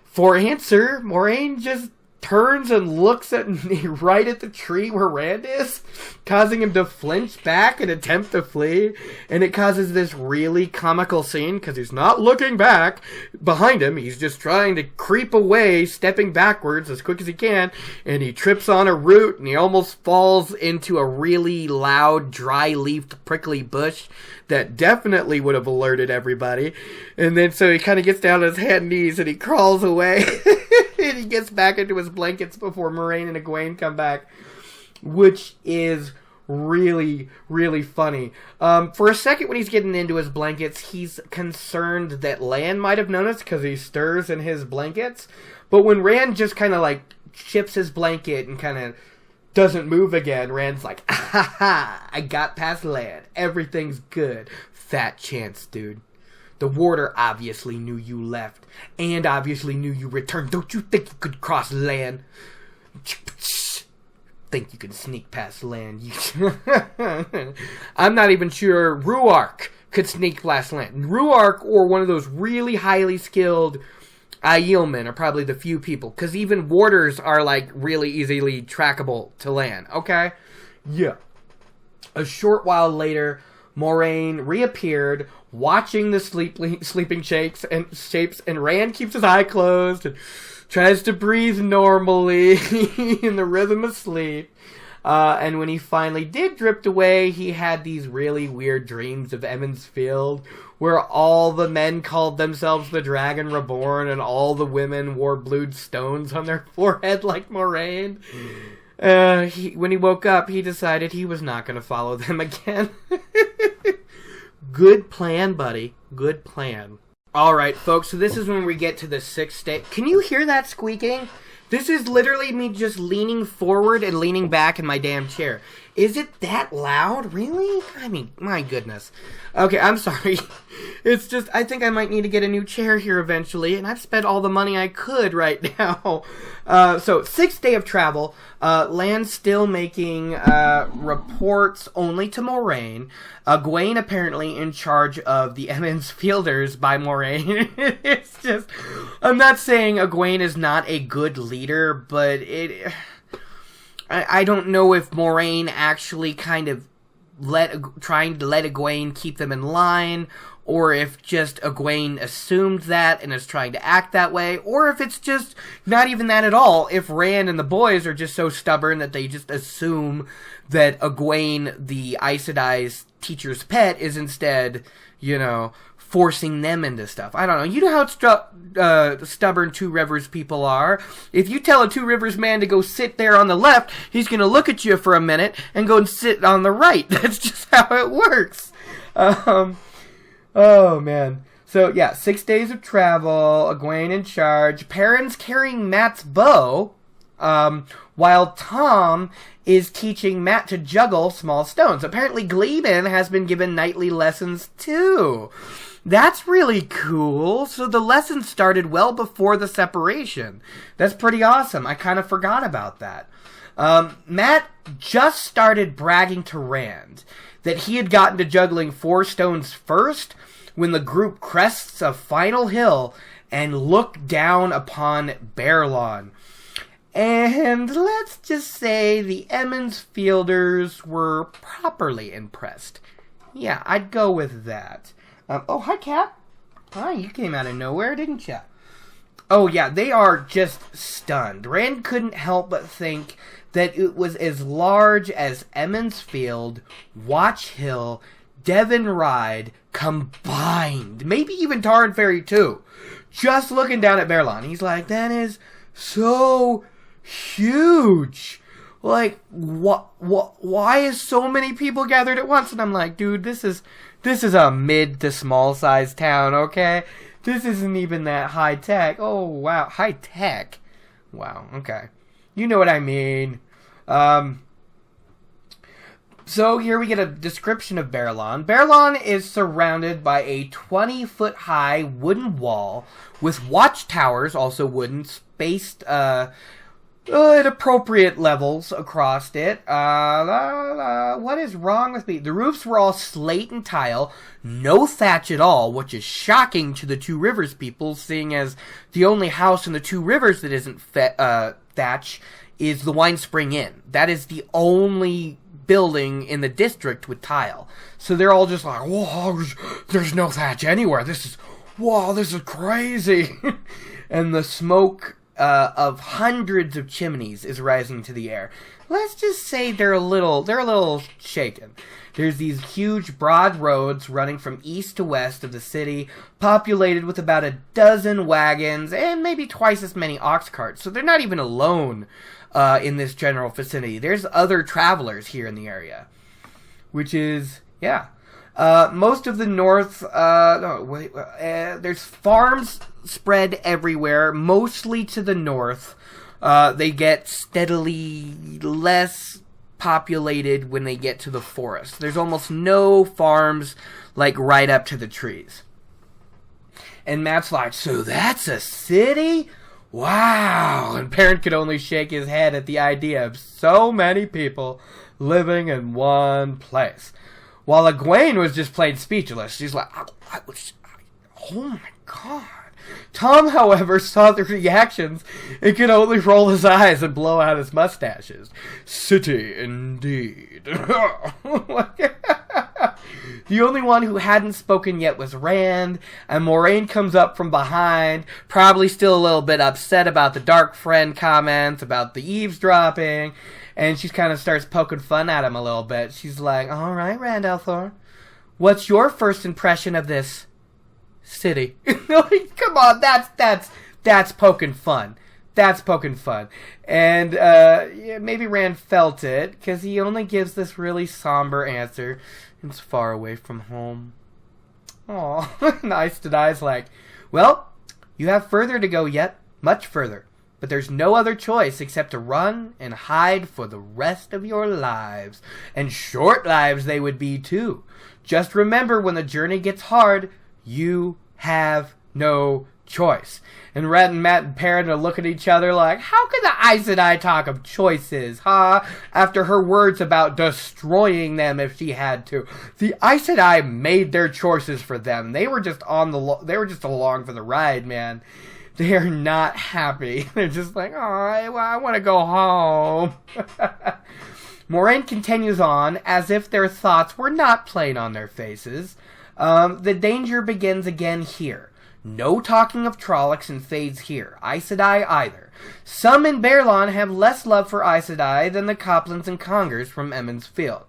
For answer, Moraine just turns and looks right at the tree where Rand is, causing him to flinch back and attempt to flee, and it causes this really comical scene, because he's not looking back behind him, he's just trying to creep away, stepping backwards as quick as he can, and he trips on a root, and he almost falls into a really loud, dry-leafed, prickly bush that definitely would have alerted everybody, and then so he kind of gets down on his hands and knees, and he crawls away, and he gets back into his blankets before Moraine and Egwene come back, which is really, really funny. For a second when he's getting into his blankets, he's concerned that Lan might have noticed because he stirs in his blankets, but when Rand just kind of like shifts his blanket and kind of doesn't move again, Rand's like, ah ha, I got past Lan. Everything's good. Fat chance, dude. The warder obviously knew you left, and obviously knew you returned. Don't you think you could cross Lan? Think you can sneak past Lan? I'm not even sure Rhuarc could sneak past Lan. Rhuarc or one of those really highly skilled Aielmen are probably the few people, because even warders are like really easily trackable to Lan. Okay? Yeah. A short while later, Moraine reappeared, watching the sleeping shapes, and Rand keeps his eye closed and tries to breathe normally in the rhythm of sleep. And when he finally did drift away, he had these really weird dreams of Emond's Field, where all the men called themselves the Dragon Reborn, and all the women wore blued stones on their forehead like Moraine. When he woke up, he decided he was not going to follow them again. Good plan, buddy. Good plan. Alright, folks, so this is when we get to the 6th stage. Can you hear that squeaking? This is literally me just leaning forward and leaning back in my damn chair. Is it that loud? Really? I mean, my goodness. Okay, I'm sorry. It's just, I think I might need to get a new chair here eventually, and I've spent all the money I could right now. So, 6th day of travel. Lan's still making reports only to Moraine. Egwene apparently in charge of the Emmons Fielders by Moraine. It's just, I'm not saying Egwene is not a good leader, but I don't know if Moraine actually kind of trying to let Egwene keep them in line, or if just Egwene assumed that and is trying to act that way, or if it's just not even that at all, if Rand and the boys are just so stubborn that they just assume that Egwene, the Aes Sedai's teacher's pet, is instead, forcing them into stuff. I don't know. You know how stubborn Two Rivers people are. If you tell a Two Rivers man to go sit there on the left, he's going to look at you for a minute and go and sit on the right. That's just how it works. Oh, man. So, yeah, 6 days of travel, Egwene in charge, Perrin's carrying Matt's bow, while Thom is teaching Matt to juggle small stones. Apparently, Gleeman has been given nightly lessons, too. That's really cool. So the lessons started well before the separation. That's pretty awesome. I kind of forgot about that. Matt just started bragging to Rand that he had gotten to juggling 4 stones first when the group crests a final hill and looked down upon Baerlon. And let's just say the Emmons Fielders were properly impressed. Yeah, I'd go with that. Oh, hi, Cat. Hi, you came out of nowhere, didn't you? Oh, yeah, they are just stunned. Rand couldn't help but think that it was as large as Emmons Field, Watch Hill, Devon Ride combined. Maybe even Tarn Ferry, too. Just looking down at Baerlon, he's like, that is so huge. Like, why is so many people gathered at once? And I'm like, dude, this is a mid to small size town, okay? This isn't even that high tech. Oh, wow. High tech? Wow, okay. You know what I mean. So here we get a description of Baerlon. Baerlon is surrounded by a 20-foot high wooden wall with watchtowers, also wooden, spaced at appropriate levels across it. What is wrong with me? The roofs were all slate and tile, no thatch at all, which is shocking to the Two Rivers people, seeing as the only house in the Two Rivers that isn't thatch is the Wine Spring Inn. That is the only building in the district with tile. So they're all just like, whoa, there's no thatch anywhere. This is crazy. And the smoke of hundreds of chimneys is rising to the air. Let's just say they're a little shaken. There's these huge broad roads running from east to west of the city, populated with about a dozen wagons and maybe twice as many ox carts. So they're not even alone in this general vicinity. There's other travelers here in the area, which is, yeah. Most of the north, there's farms spread everywhere, mostly to the north. They get steadily less populated when they get to the forest. There's almost no farms, like, right up to the trees. And Matt's like, so that's a city? Wow! And Perrin could only shake his head at the idea of so many people living in one place. While Egwene was just plain speechless. She's like, oh my god. Thom, however, saw the reactions and could only roll his eyes and blow out his mustaches. City, indeed. The only one who hadn't spoken yet was Rand, and Moraine comes up from behind, probably still a little bit upset about the Dark Friend comments, about the eavesdropping, and she kind of starts poking fun at him a little bit. She's like, all right, Rand al'Thor, what's your first impression of this city? Come on, that's poking fun. That's poking fun. And yeah, maybe Rand felt it, because he only gives this really somber answer. It's far away from home. Aw. And Aes Sedai's like, well, you have further to go yet. Much further. but there's no other choice except to run and hide for the rest of your lives. And short lives they would be too. Just remember, when the journey gets hard, you have no choice. And Red and Matt and Perrin are looking at each other like, how can the Aes Sedai talk of choices, huh? After her words about destroying them if she had to. The Aes Sedai made their choices for them. They were just they were just along for the ride, man. They're not happy. They're just like, oh, I want to go home. Moraine continues on as if their thoughts were not plain on their faces. The danger begins again here. No talking of Trollocs and Fades here. Aes Sedai either. Some in Baerlon have less love for Aes Sedai than the Coplans and Congers from Emond's Field.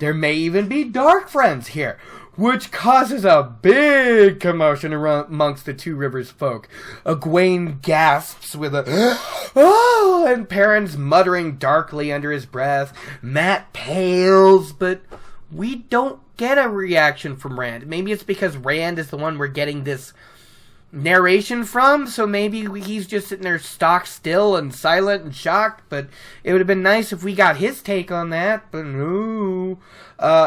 There may even be Dark Friends here, which causes a big commotion amongst the Two Rivers folk. Egwene gasps with a oh, and Perrin's muttering darkly under his breath. Matt pales, but we don't get a reaction from Rand. Maybe it's because Rand is the one we're getting this narration from, so maybe he's just sitting there stock still and silent and shocked, but it would have been nice if we got his take on that, but no.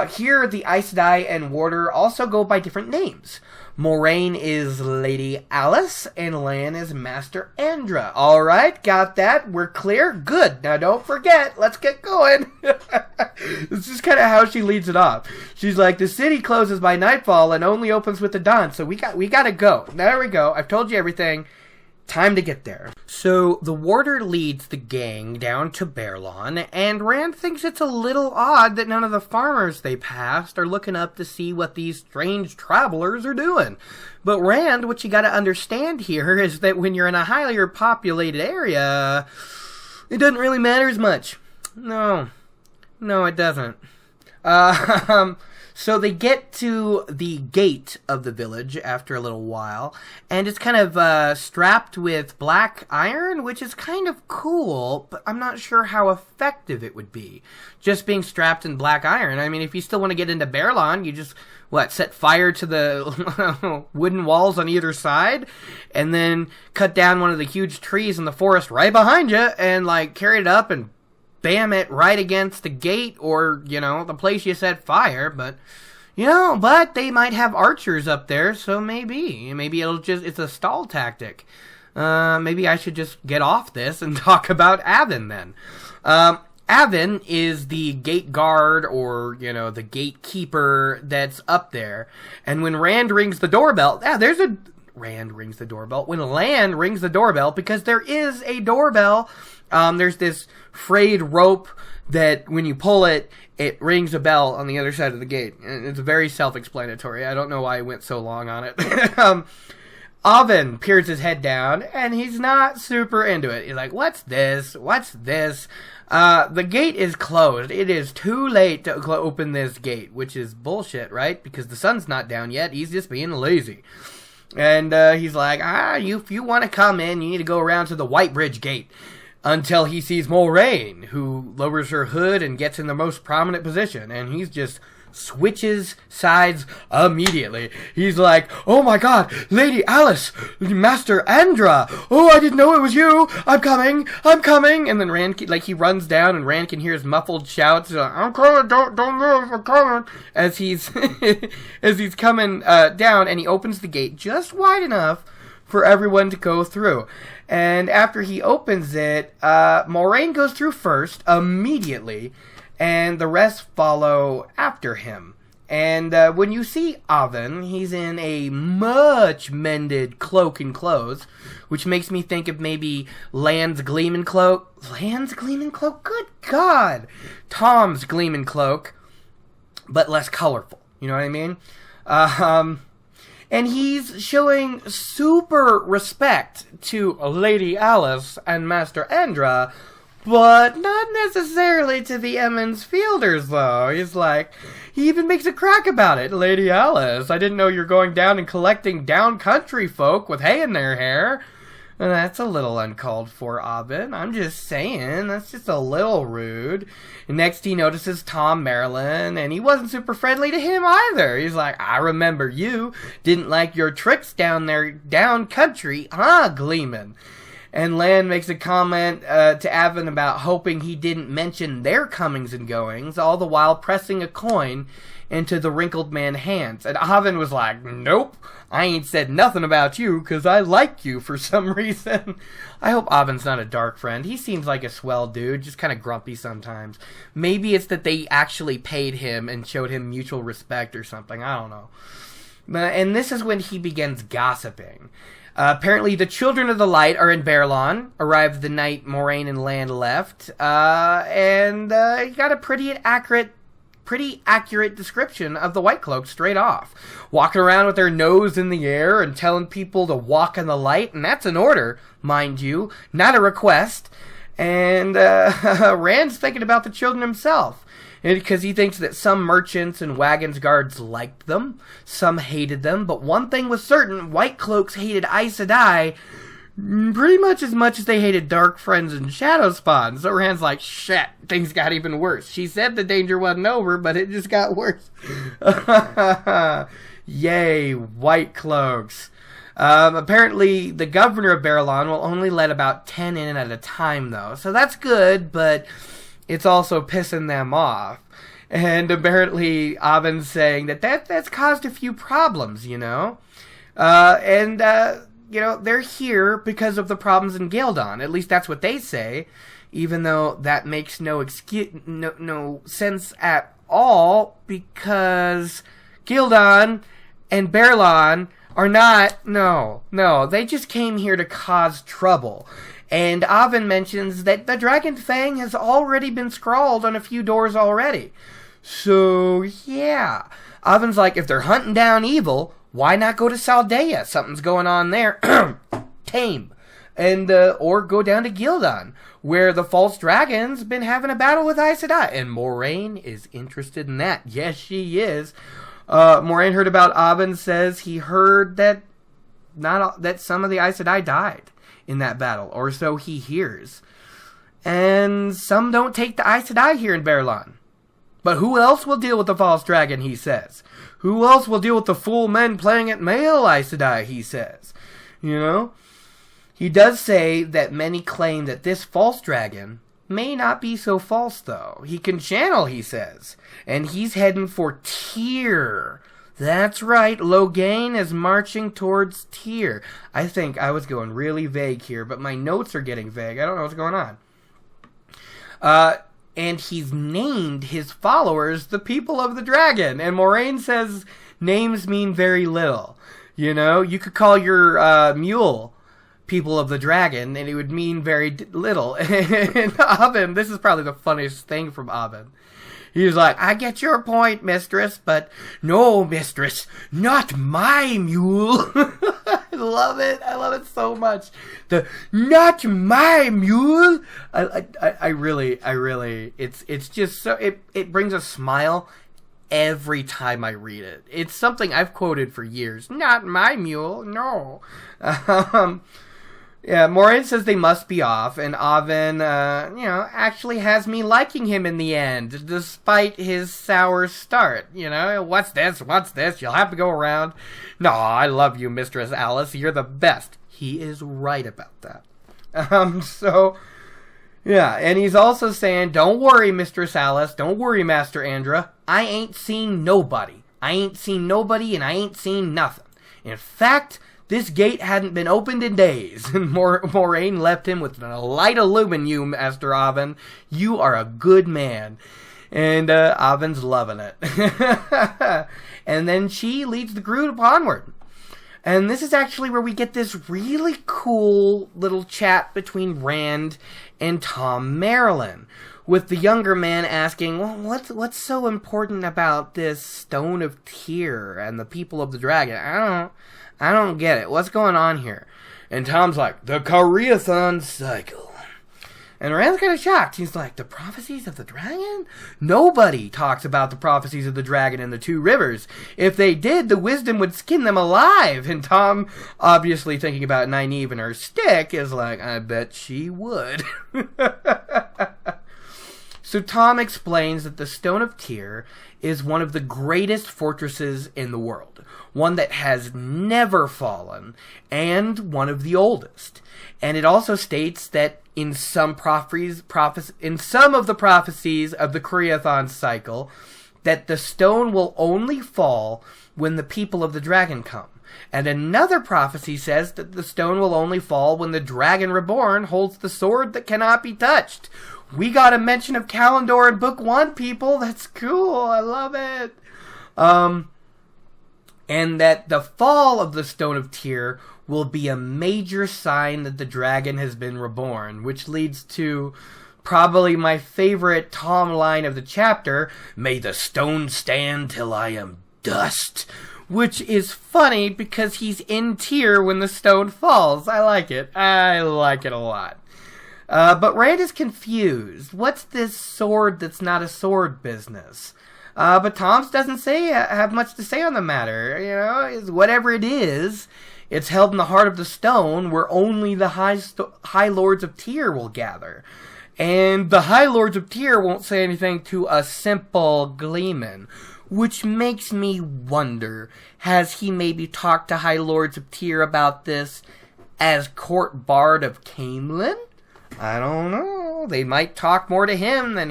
Here, the Aes Sedai and Warder also go by different names. Moraine is Lady Alice, and Lan is Master Andra. Alright, got that? We're clear? Good. Now don't forget, let's get going. This is kind of how she leads it off. She's like, the city closes by nightfall and only opens with the dawn, so we gotta go. There we go. I've told you everything. Time to get there. So, the Warder leads the gang down to Baerlon, and Rand thinks it's a little odd that none of the farmers they passed are looking up to see what these strange travelers are doing. But Rand, what you gotta understand here is that when you're in a highly populated area, it doesn't really matter as much. No, it doesn't. So they get to the gate of the village after a little while, and it's kind of strapped with black iron, which is kind of cool, but I'm not sure how effective it would be. Just being strapped in black iron. I mean, if you still want to get into Baerlon, you just, set fire to the wooden walls on either side, and then cut down one of the huge trees in the forest right behind you, and, carry it up and bam it right against the gate or, the place you set fire, but they might have archers up there, so maybe it's a stall tactic. Maybe I should just get off this and talk about Avon then. Avon is the gate guard or, the gatekeeper that's up there, and when Rand rings the doorbell, Rand rings the doorbell. When Lan rings the doorbell, because there is a doorbell, there's this frayed rope that when you pull it, it rings a bell on the other side of the gate. And it's very self-explanatory. I don't know why I went so long on it. Avon peers his head down, and he's not super into it. He's like, what's this? The gate is closed. It is too late to open this gate, which is bullshit, right? Because the sun's not down yet. He's just being lazy. And he's like, if you want to come in, you need to go around to the White Bridge Gate. Until he sees Moraine, who lowers her hood and gets in the most prominent position. And he's just switches sides immediately. He's like, oh my god, Lady Alice, Master Andra, oh, I didn't know it was you, I'm coming. And then Rand, he runs down and Rand can hear his muffled shouts, I'm coming, don't move, I'm coming, as he's coming down, and he opens the gate just wide enough for everyone to go through. And after he opens it, Moraine goes through first, immediately, and the rest follow after him. And when you see Avon, he's in a much mended cloak and clothes, which makes me think of maybe Lan's Gleeman cloak. Lan's Gleeman cloak? Good God! Tom's Gleeman cloak, but less colorful. You know what I mean? And he's showing super respect to Lady Alice and Master Andra, but not necessarily to the Emond's Fielders, though. He even makes a crack about it. Lady Alice, I didn't know you're going down and collecting down-country folk with hay in their hair. And that's a little uncalled for, Avon. I'm just saying, that's just a little rude. And next he notices Thom Merrilin, and he wasn't super friendly to him either. He's like, I remember you. Didn't like your tricks down there, down country, Gleeman. And Lan makes a comment to Avon about hoping he didn't mention their comings and goings, all the while pressing a coin into the wrinkled man's hands. And Avon was like, nope, I ain't said nothing about you because I like you for some reason. I hope Avon's not a dark friend. He seems like a swell dude, just kind of grumpy sometimes. Maybe it's that they actually paid him and showed him mutual respect or something. I don't know. And this is when he begins gossiping. Apparently, the Children of the Light are in Berlon, arrived the night Moraine and Lan left, and he got a pretty accurate description of the White Cloaks straight off. Walking around with their nose in the air and telling people to walk in the light, and that's an order, mind you, not a request. And Rand's thinking about the children himself. Because he thinks that some merchants and wagons guards liked them, some hated them, but one thing was certain, White Cloaks hated Aes Sedai pretty much as they hated Dark Friends and Shadow Spawn. So Rand's like, shit, things got even worse. She said the danger wasn't over, but it just got worse. Yay, White Cloaks. Apparently, the governor of Berlon will only let about 10 in at a time, though. So that's good, but it's also pissing them off. And apparently, Avon's saying that's caused a few problems, you know? They're here because of the problems in Gildon. At least that's what they say, even though that makes no sense at all, because Gildon and Berlon are not, no, they just came here to cause trouble. And Avon mentions that the Dragon Fang has already been scrawled on a few doors already. So, yeah. Avon's like, if they're hunting down evil, why not go to Saldea? Something's going on there. Tame. And, or go down to Gildon, where the false dragon's been having a battle with Aes Sedai. And Moraine is interested in that. Yes, she is. Moraine heard about Avon, says he heard that some of the Aes Sedai died in that battle, or so he hears. And some don't take the Aes Sedai here in Berlon. But who else will deal with the false dragon, he says. Who else will deal with the fool men playing at male Aes Sedai, he says. You know? He does say that many claim that this false dragon may not be so false, though. He can channel, he says. And he's heading for Tyr. That's right, Loghain is marching towards Tyr. I think I was going really vague here, but my notes are getting vague. I don't know what's going on. And he's named his followers the People of the Dragon. And Moraine says names mean very little. You know, you could call your mule People of the Dragon, and it would mean very little. And Avon, this is probably the funniest thing from Avon. He's like, I get your point, mistress, but no, mistress, not my mule. I love it. I love it so much. The not my mule. I really, it's just so, it brings a smile every time I read it. It's something I've quoted for years. Not my mule, no. Yeah, Moraine says they must be off, and Avon, actually has me liking him in the end, despite his sour start. You know, what's this? You'll have to go around. No, I love you, Mistress Alice. You're the best. He is right about that. Yeah, and he's also saying, don't worry, Mistress Alice. Don't worry, Master Andra. I ain't seen nobody. I ain't seen nobody, and I ain't seen nothing. In fact, this gate hadn't been opened in days, and Moraine left him with a light illumin you, Master Avon. You are a good man. And Avon's loving it. And then she leads the group onward. And this is actually where we get this really cool little chat between Rand and Thom Merrilin, with the younger man asking, well, what's so important about this Stone of Tyr and the People of the Dragon? I don't get it. What's going on here? And Tom's like, the Cariathon cycle. And Rand's kind of shocked. He's like, the prophecies of the dragon? Nobody talks about the prophecies of the dragon in the Two Rivers. If they did, the wisdom would skin them alive. And Thom, obviously thinking about Nynaeve and her stick, is like, I bet she would. So Thom explains that the Stone of Tyr is one of the greatest fortresses in the world, one that has never fallen, and one of the oldest. And it also states that in some of the prophecies of the Creathon cycle, that the stone will only fall when the people of the dragon come. And another prophecy says that the stone will only fall when the dragon reborn holds the sword that cannot be touched. We got a mention of Kalendor in Book 1, people. That's cool. I love it. And that the fall of the Stone of Tyr will be a major sign that the dragon has been reborn, which leads to probably my favorite Thom line of the chapter, "May the stone stand till I am dust," which is funny because he's in Tyr when the stone falls. I like it. I like it a lot. But Rand is confused. What's this sword that's not a sword business? But Thom doesn't have much to say on the matter. You know, whatever it is, it's held in the heart of the stone where only the High Lords of Tyr will gather. And the High Lords of Tyr won't say anything to a simple Gleeman, which makes me wonder, has he maybe talked to High Lords of Tyr about this as Court Bard of Caemlyn? I don't know. They might talk more to him than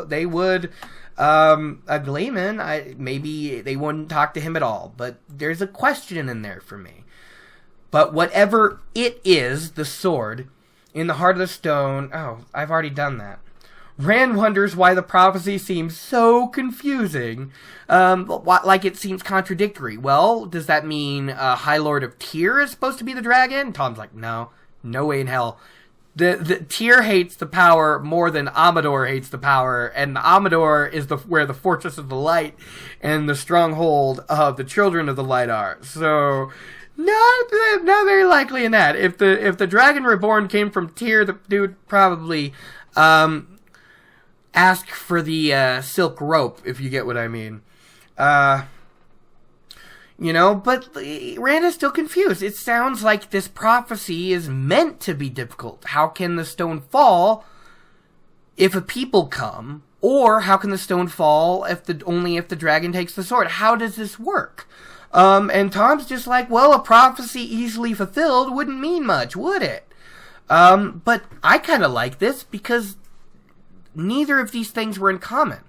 they would a Gleeman. Maybe they wouldn't talk to him at all, but there's a question in there for me. But whatever it is, the sword in the heart of the stone... Oh, I've already done that. Rand wonders why the prophecy seems so confusing, like it seems contradictory. Well, does that mean High Lord of Tyr is supposed to be the dragon? Thom's like, no way in hell. The Tyr hates the power more than Amador hates the power, and Amador is where the Fortress of the Light and the stronghold of the Children of the Light are. So, not very likely in that. If the Dragon Reborn came from Tyr, the dude probably ask for the silk rope, if you get what I mean. But Rand is still confused. It sounds like this prophecy is meant to be difficult. How can the stone fall if a people come? Or how can the stone fall only if the dragon takes the sword? How does this work? And Thom's just like, well, a prophecy easily fulfilled wouldn't mean much, would it? But I kind of like this because neither of these things were in common.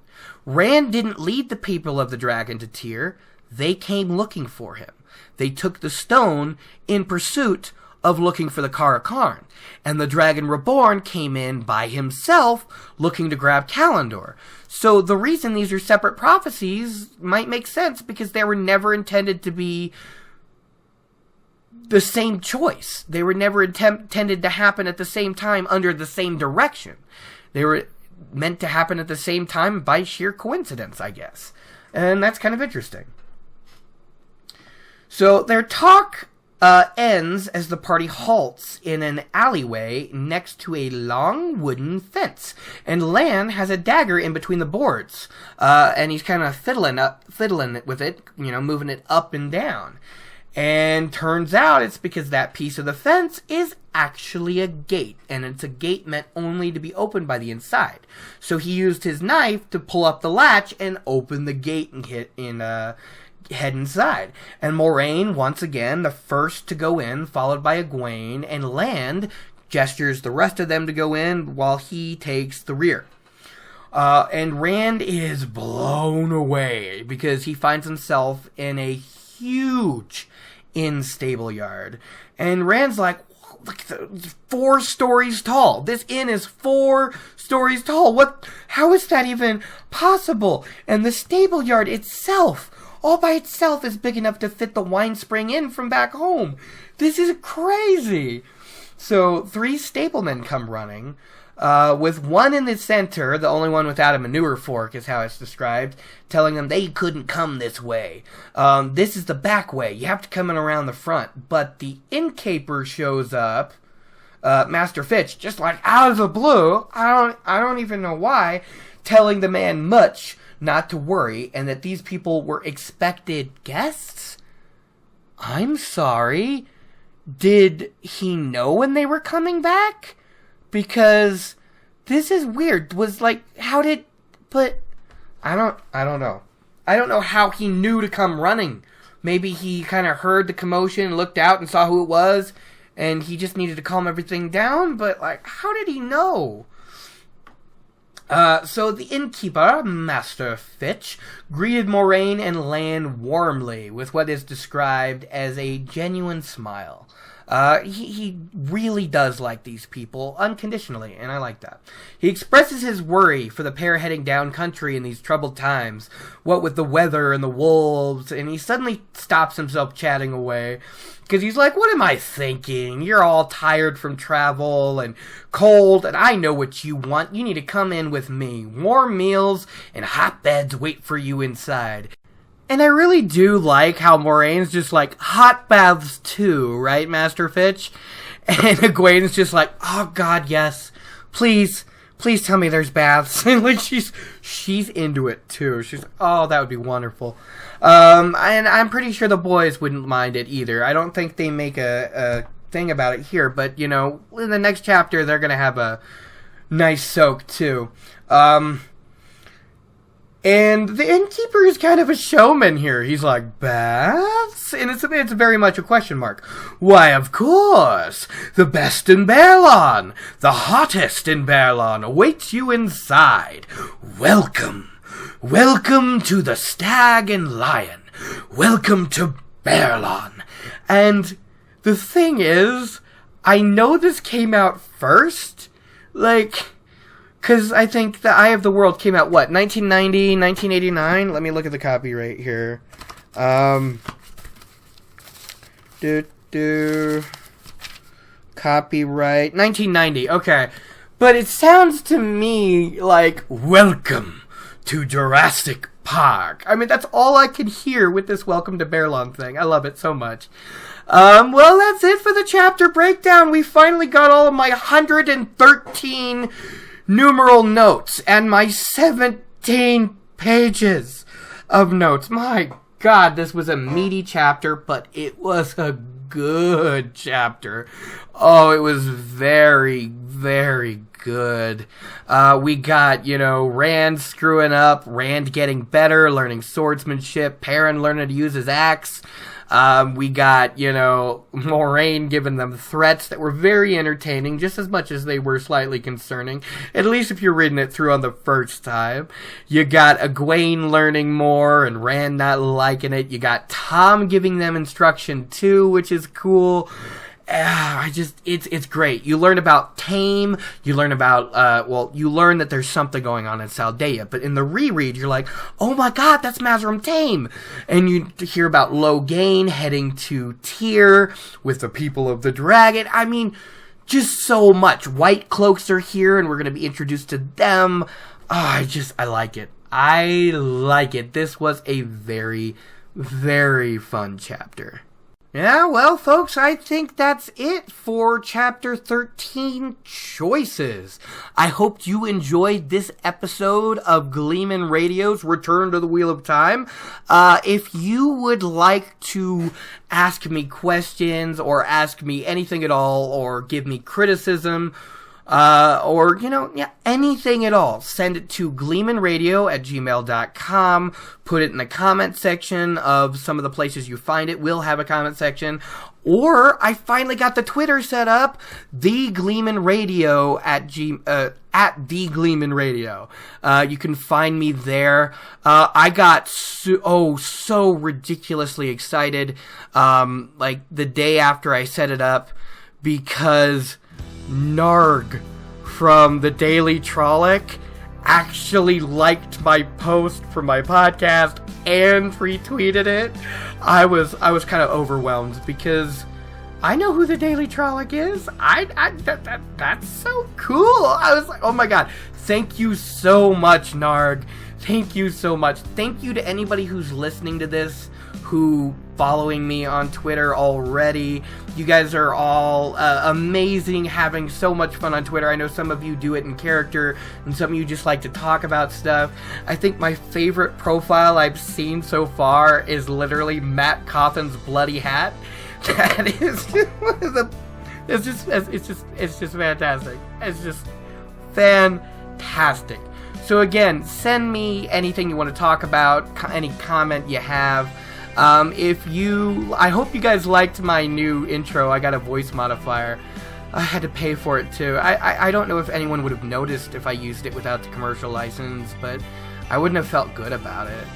Rand didn't lead the people of the dragon to Tyr. They came looking for him. They took the stone in pursuit of looking for the Kara-Karn. And the Dragon Reborn came in by himself looking to grab Kalendor. So the reason these are separate prophecies might make sense because they were never intended to be the same choice. They were never intended to happen at the same time under the same direction. They were meant to happen at the same time by sheer coincidence, I guess. And that's kind of interesting. So their talk ends as the party halts in an alleyway next to a long wooden fence. And Lan has a dagger in between the boards. And he's kind of fiddling with it, moving it up and down. And turns out it's because that piece of the fence is actually a gate. And it's a gate meant only to be opened by the inside. So he used his knife to pull up the latch and open the gate and head inside. And Moraine, once again, the first to go in, followed by Egwene, and Lan gestures the rest of them to go in while he takes the rear. And Rand is blown away because he finds himself in a huge inn-stable yard. And Rand's like, look, 4 stories tall. This inn is 4 stories tall. How is that even possible? And the stable yard itself, all by itself, is big enough to fit the wine spring inn from back home. This is crazy. So 3 stablemen come running, with one in the center, the only one without a manure fork is how it's described, telling them they couldn't come this way. This is the back way. You have to come in around the front. But the innkeeper shows up, Master Fitch, just like out of the blue. I don't even know why, telling the man much not to worry, and that these people were expected guests? I'm sorry. Did he know when they were coming back? Because this is weird. Was like, but I don't know. I don't know how he knew to come running. Maybe he kind of heard the commotion, looked out and saw who it was, and he just needed to calm everything down, but like, how did he know? So the innkeeper, Master Fitch, greeted Moraine and Lan warmly with what is described as a genuine smile. He really does like these people unconditionally, and I like that. He expresses his worry for the pair heading down country in these troubled times, what with the weather and the wolves, and he suddenly stops himself chatting away, because he's like, what am I thinking? You're all tired from travel and cold, and I know what you want. You need to come in with me. Warm meals and hot beds wait for you inside. And I really do like how Moraine's just like, hot baths too, right, Master Fitch? And Egwene's just like, oh god, yes. Please tell me there's baths. And like, she's into it too. She's like, oh, that would be wonderful. And I'm pretty sure the boys wouldn't mind it either. I don't think they make a thing about it here, but, you know, in the next chapter, they're gonna have a nice soak too. And the innkeeper is kind of a showman here. He's like, baths? And it's very much a question mark. Why, of course. The best in Baerlon. The hottest in Baerlon awaits you inside. Welcome. Welcome to the Stag and Lion. Welcome to Baerlon. And the thing is, I know this came out first. Like, because I think The Eye of the World came out, what, 1990, 1989? Let me look at the copyright here. Copyright, 1990, okay. But it sounds to me like, welcome to Jurassic Park. I mean, that's all I could hear with this Welcome to Baerlon thing. I love it so much. Well, that's it for the chapter breakdown. We finally got all of my 113 numeral notes and my 17 pages of notes. My god, this was a meaty chapter, but it was a good chapter. Oh, it was very, very good. We got, you know, Rand screwing up, Rand getting better, learning swordsmanship, Perrin learning to use his axe. We got, you know, Moraine giving them threats that were very entertaining, just as much as they were slightly concerning, at least if you're reading it through on the first time. You got Egwene learning more and Rand not liking it. You got Thom giving them instruction too, which is cool. It's great. You learn about Tame, you learn about, you learn that there's something going on in Saldaea, but in the reread, you're like, oh my god, that's Mazrim Tame! And you hear about Logain heading to Tyr with the people of the dragon. I mean, just so much. White Cloaks are here, and we're gonna be introduced to them. I like it. I like it. This was a very, very fun chapter. Yeah, well, folks, I think that's it for Chapter 13, Choices. I hope you enjoyed this episode of Gleeman Radio's Return to the Wheel of Time. If you would like to ask me questions or ask me anything at all or give me criticism, or, you know, yeah, anything at all, send it to gleemanradio@gmail.com. Put it in the comment section of some of the places you find it. We'll have a comment section. Or, I finally got the Twitter set up, The Gleeman Radio at The Gleeman Radio. You can find me there. I got so ridiculously excited, like, the day after I set it up, because Narg from the Daily Trollic actually liked my post for my podcast and retweeted it. I was kind of overwhelmed because I know who the Daily Trollic is. That's so cool. I was like, oh my god, thank you so much, Narg. Thank you so much. Thank you to anybody who's listening to this, who following me on Twitter already. You guys are all amazing, having so much fun on Twitter. I know some of you do it in character, and some of you just like to talk about stuff. I think my favorite profile I've seen so far is literally Matt Cawthon's bloody hat. That is just one of the... It's just fantastic. It's just fantastic. So again, send me anything you want to talk about, any comment you have. I hope you guys liked my new intro. I got a voice modifier. I had to pay for it too. I don't know if anyone would have noticed if I used it without the commercial license, but I wouldn't have felt good about it.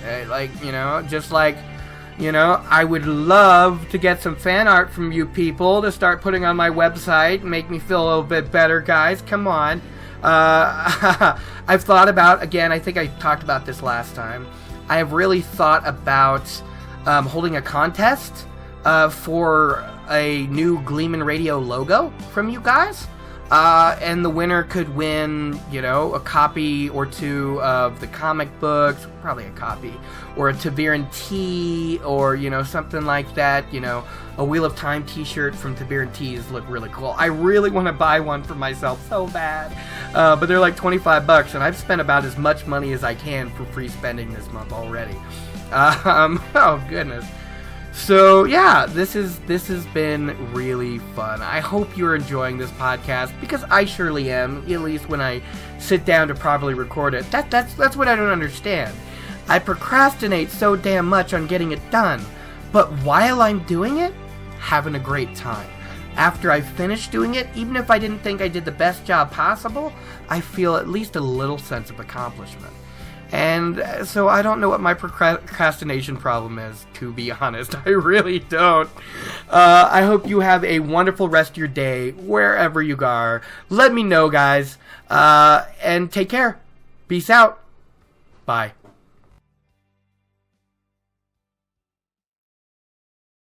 I would love to get some fan art from you people to start putting on my website and make me feel a little bit better, guys. Come on. I've thought about, again, I think I talked about this last time. I have really thought about holding a contest for a new Gleeman Radio logo from you guys. And the winner could win, a copy or two of the comic books, probably a copy, or a Taviran tee, or, something like that, a Wheel of Time t-shirt from Taviran tees look really cool. I really want to buy one for myself so bad, but they're like $25, and I've spent about as much money as I can for free spending this month already. Oh, goodness. So yeah, this has been really fun. I hope you're enjoying this podcast, because I surely am, at least when I sit down to properly record it. That's what I don't understand. I procrastinate so damn much on getting it done, but while I'm doing it, having a great time. After I finish doing it, even if I didn't think I did the best job possible, I feel at least a little sense of accomplishment. And so I don't know what my procrastination problem is, to be honest. I really don't. I hope you have a wonderful rest of your day, wherever you are. Let me know, guys. And take care. Peace out. Bye.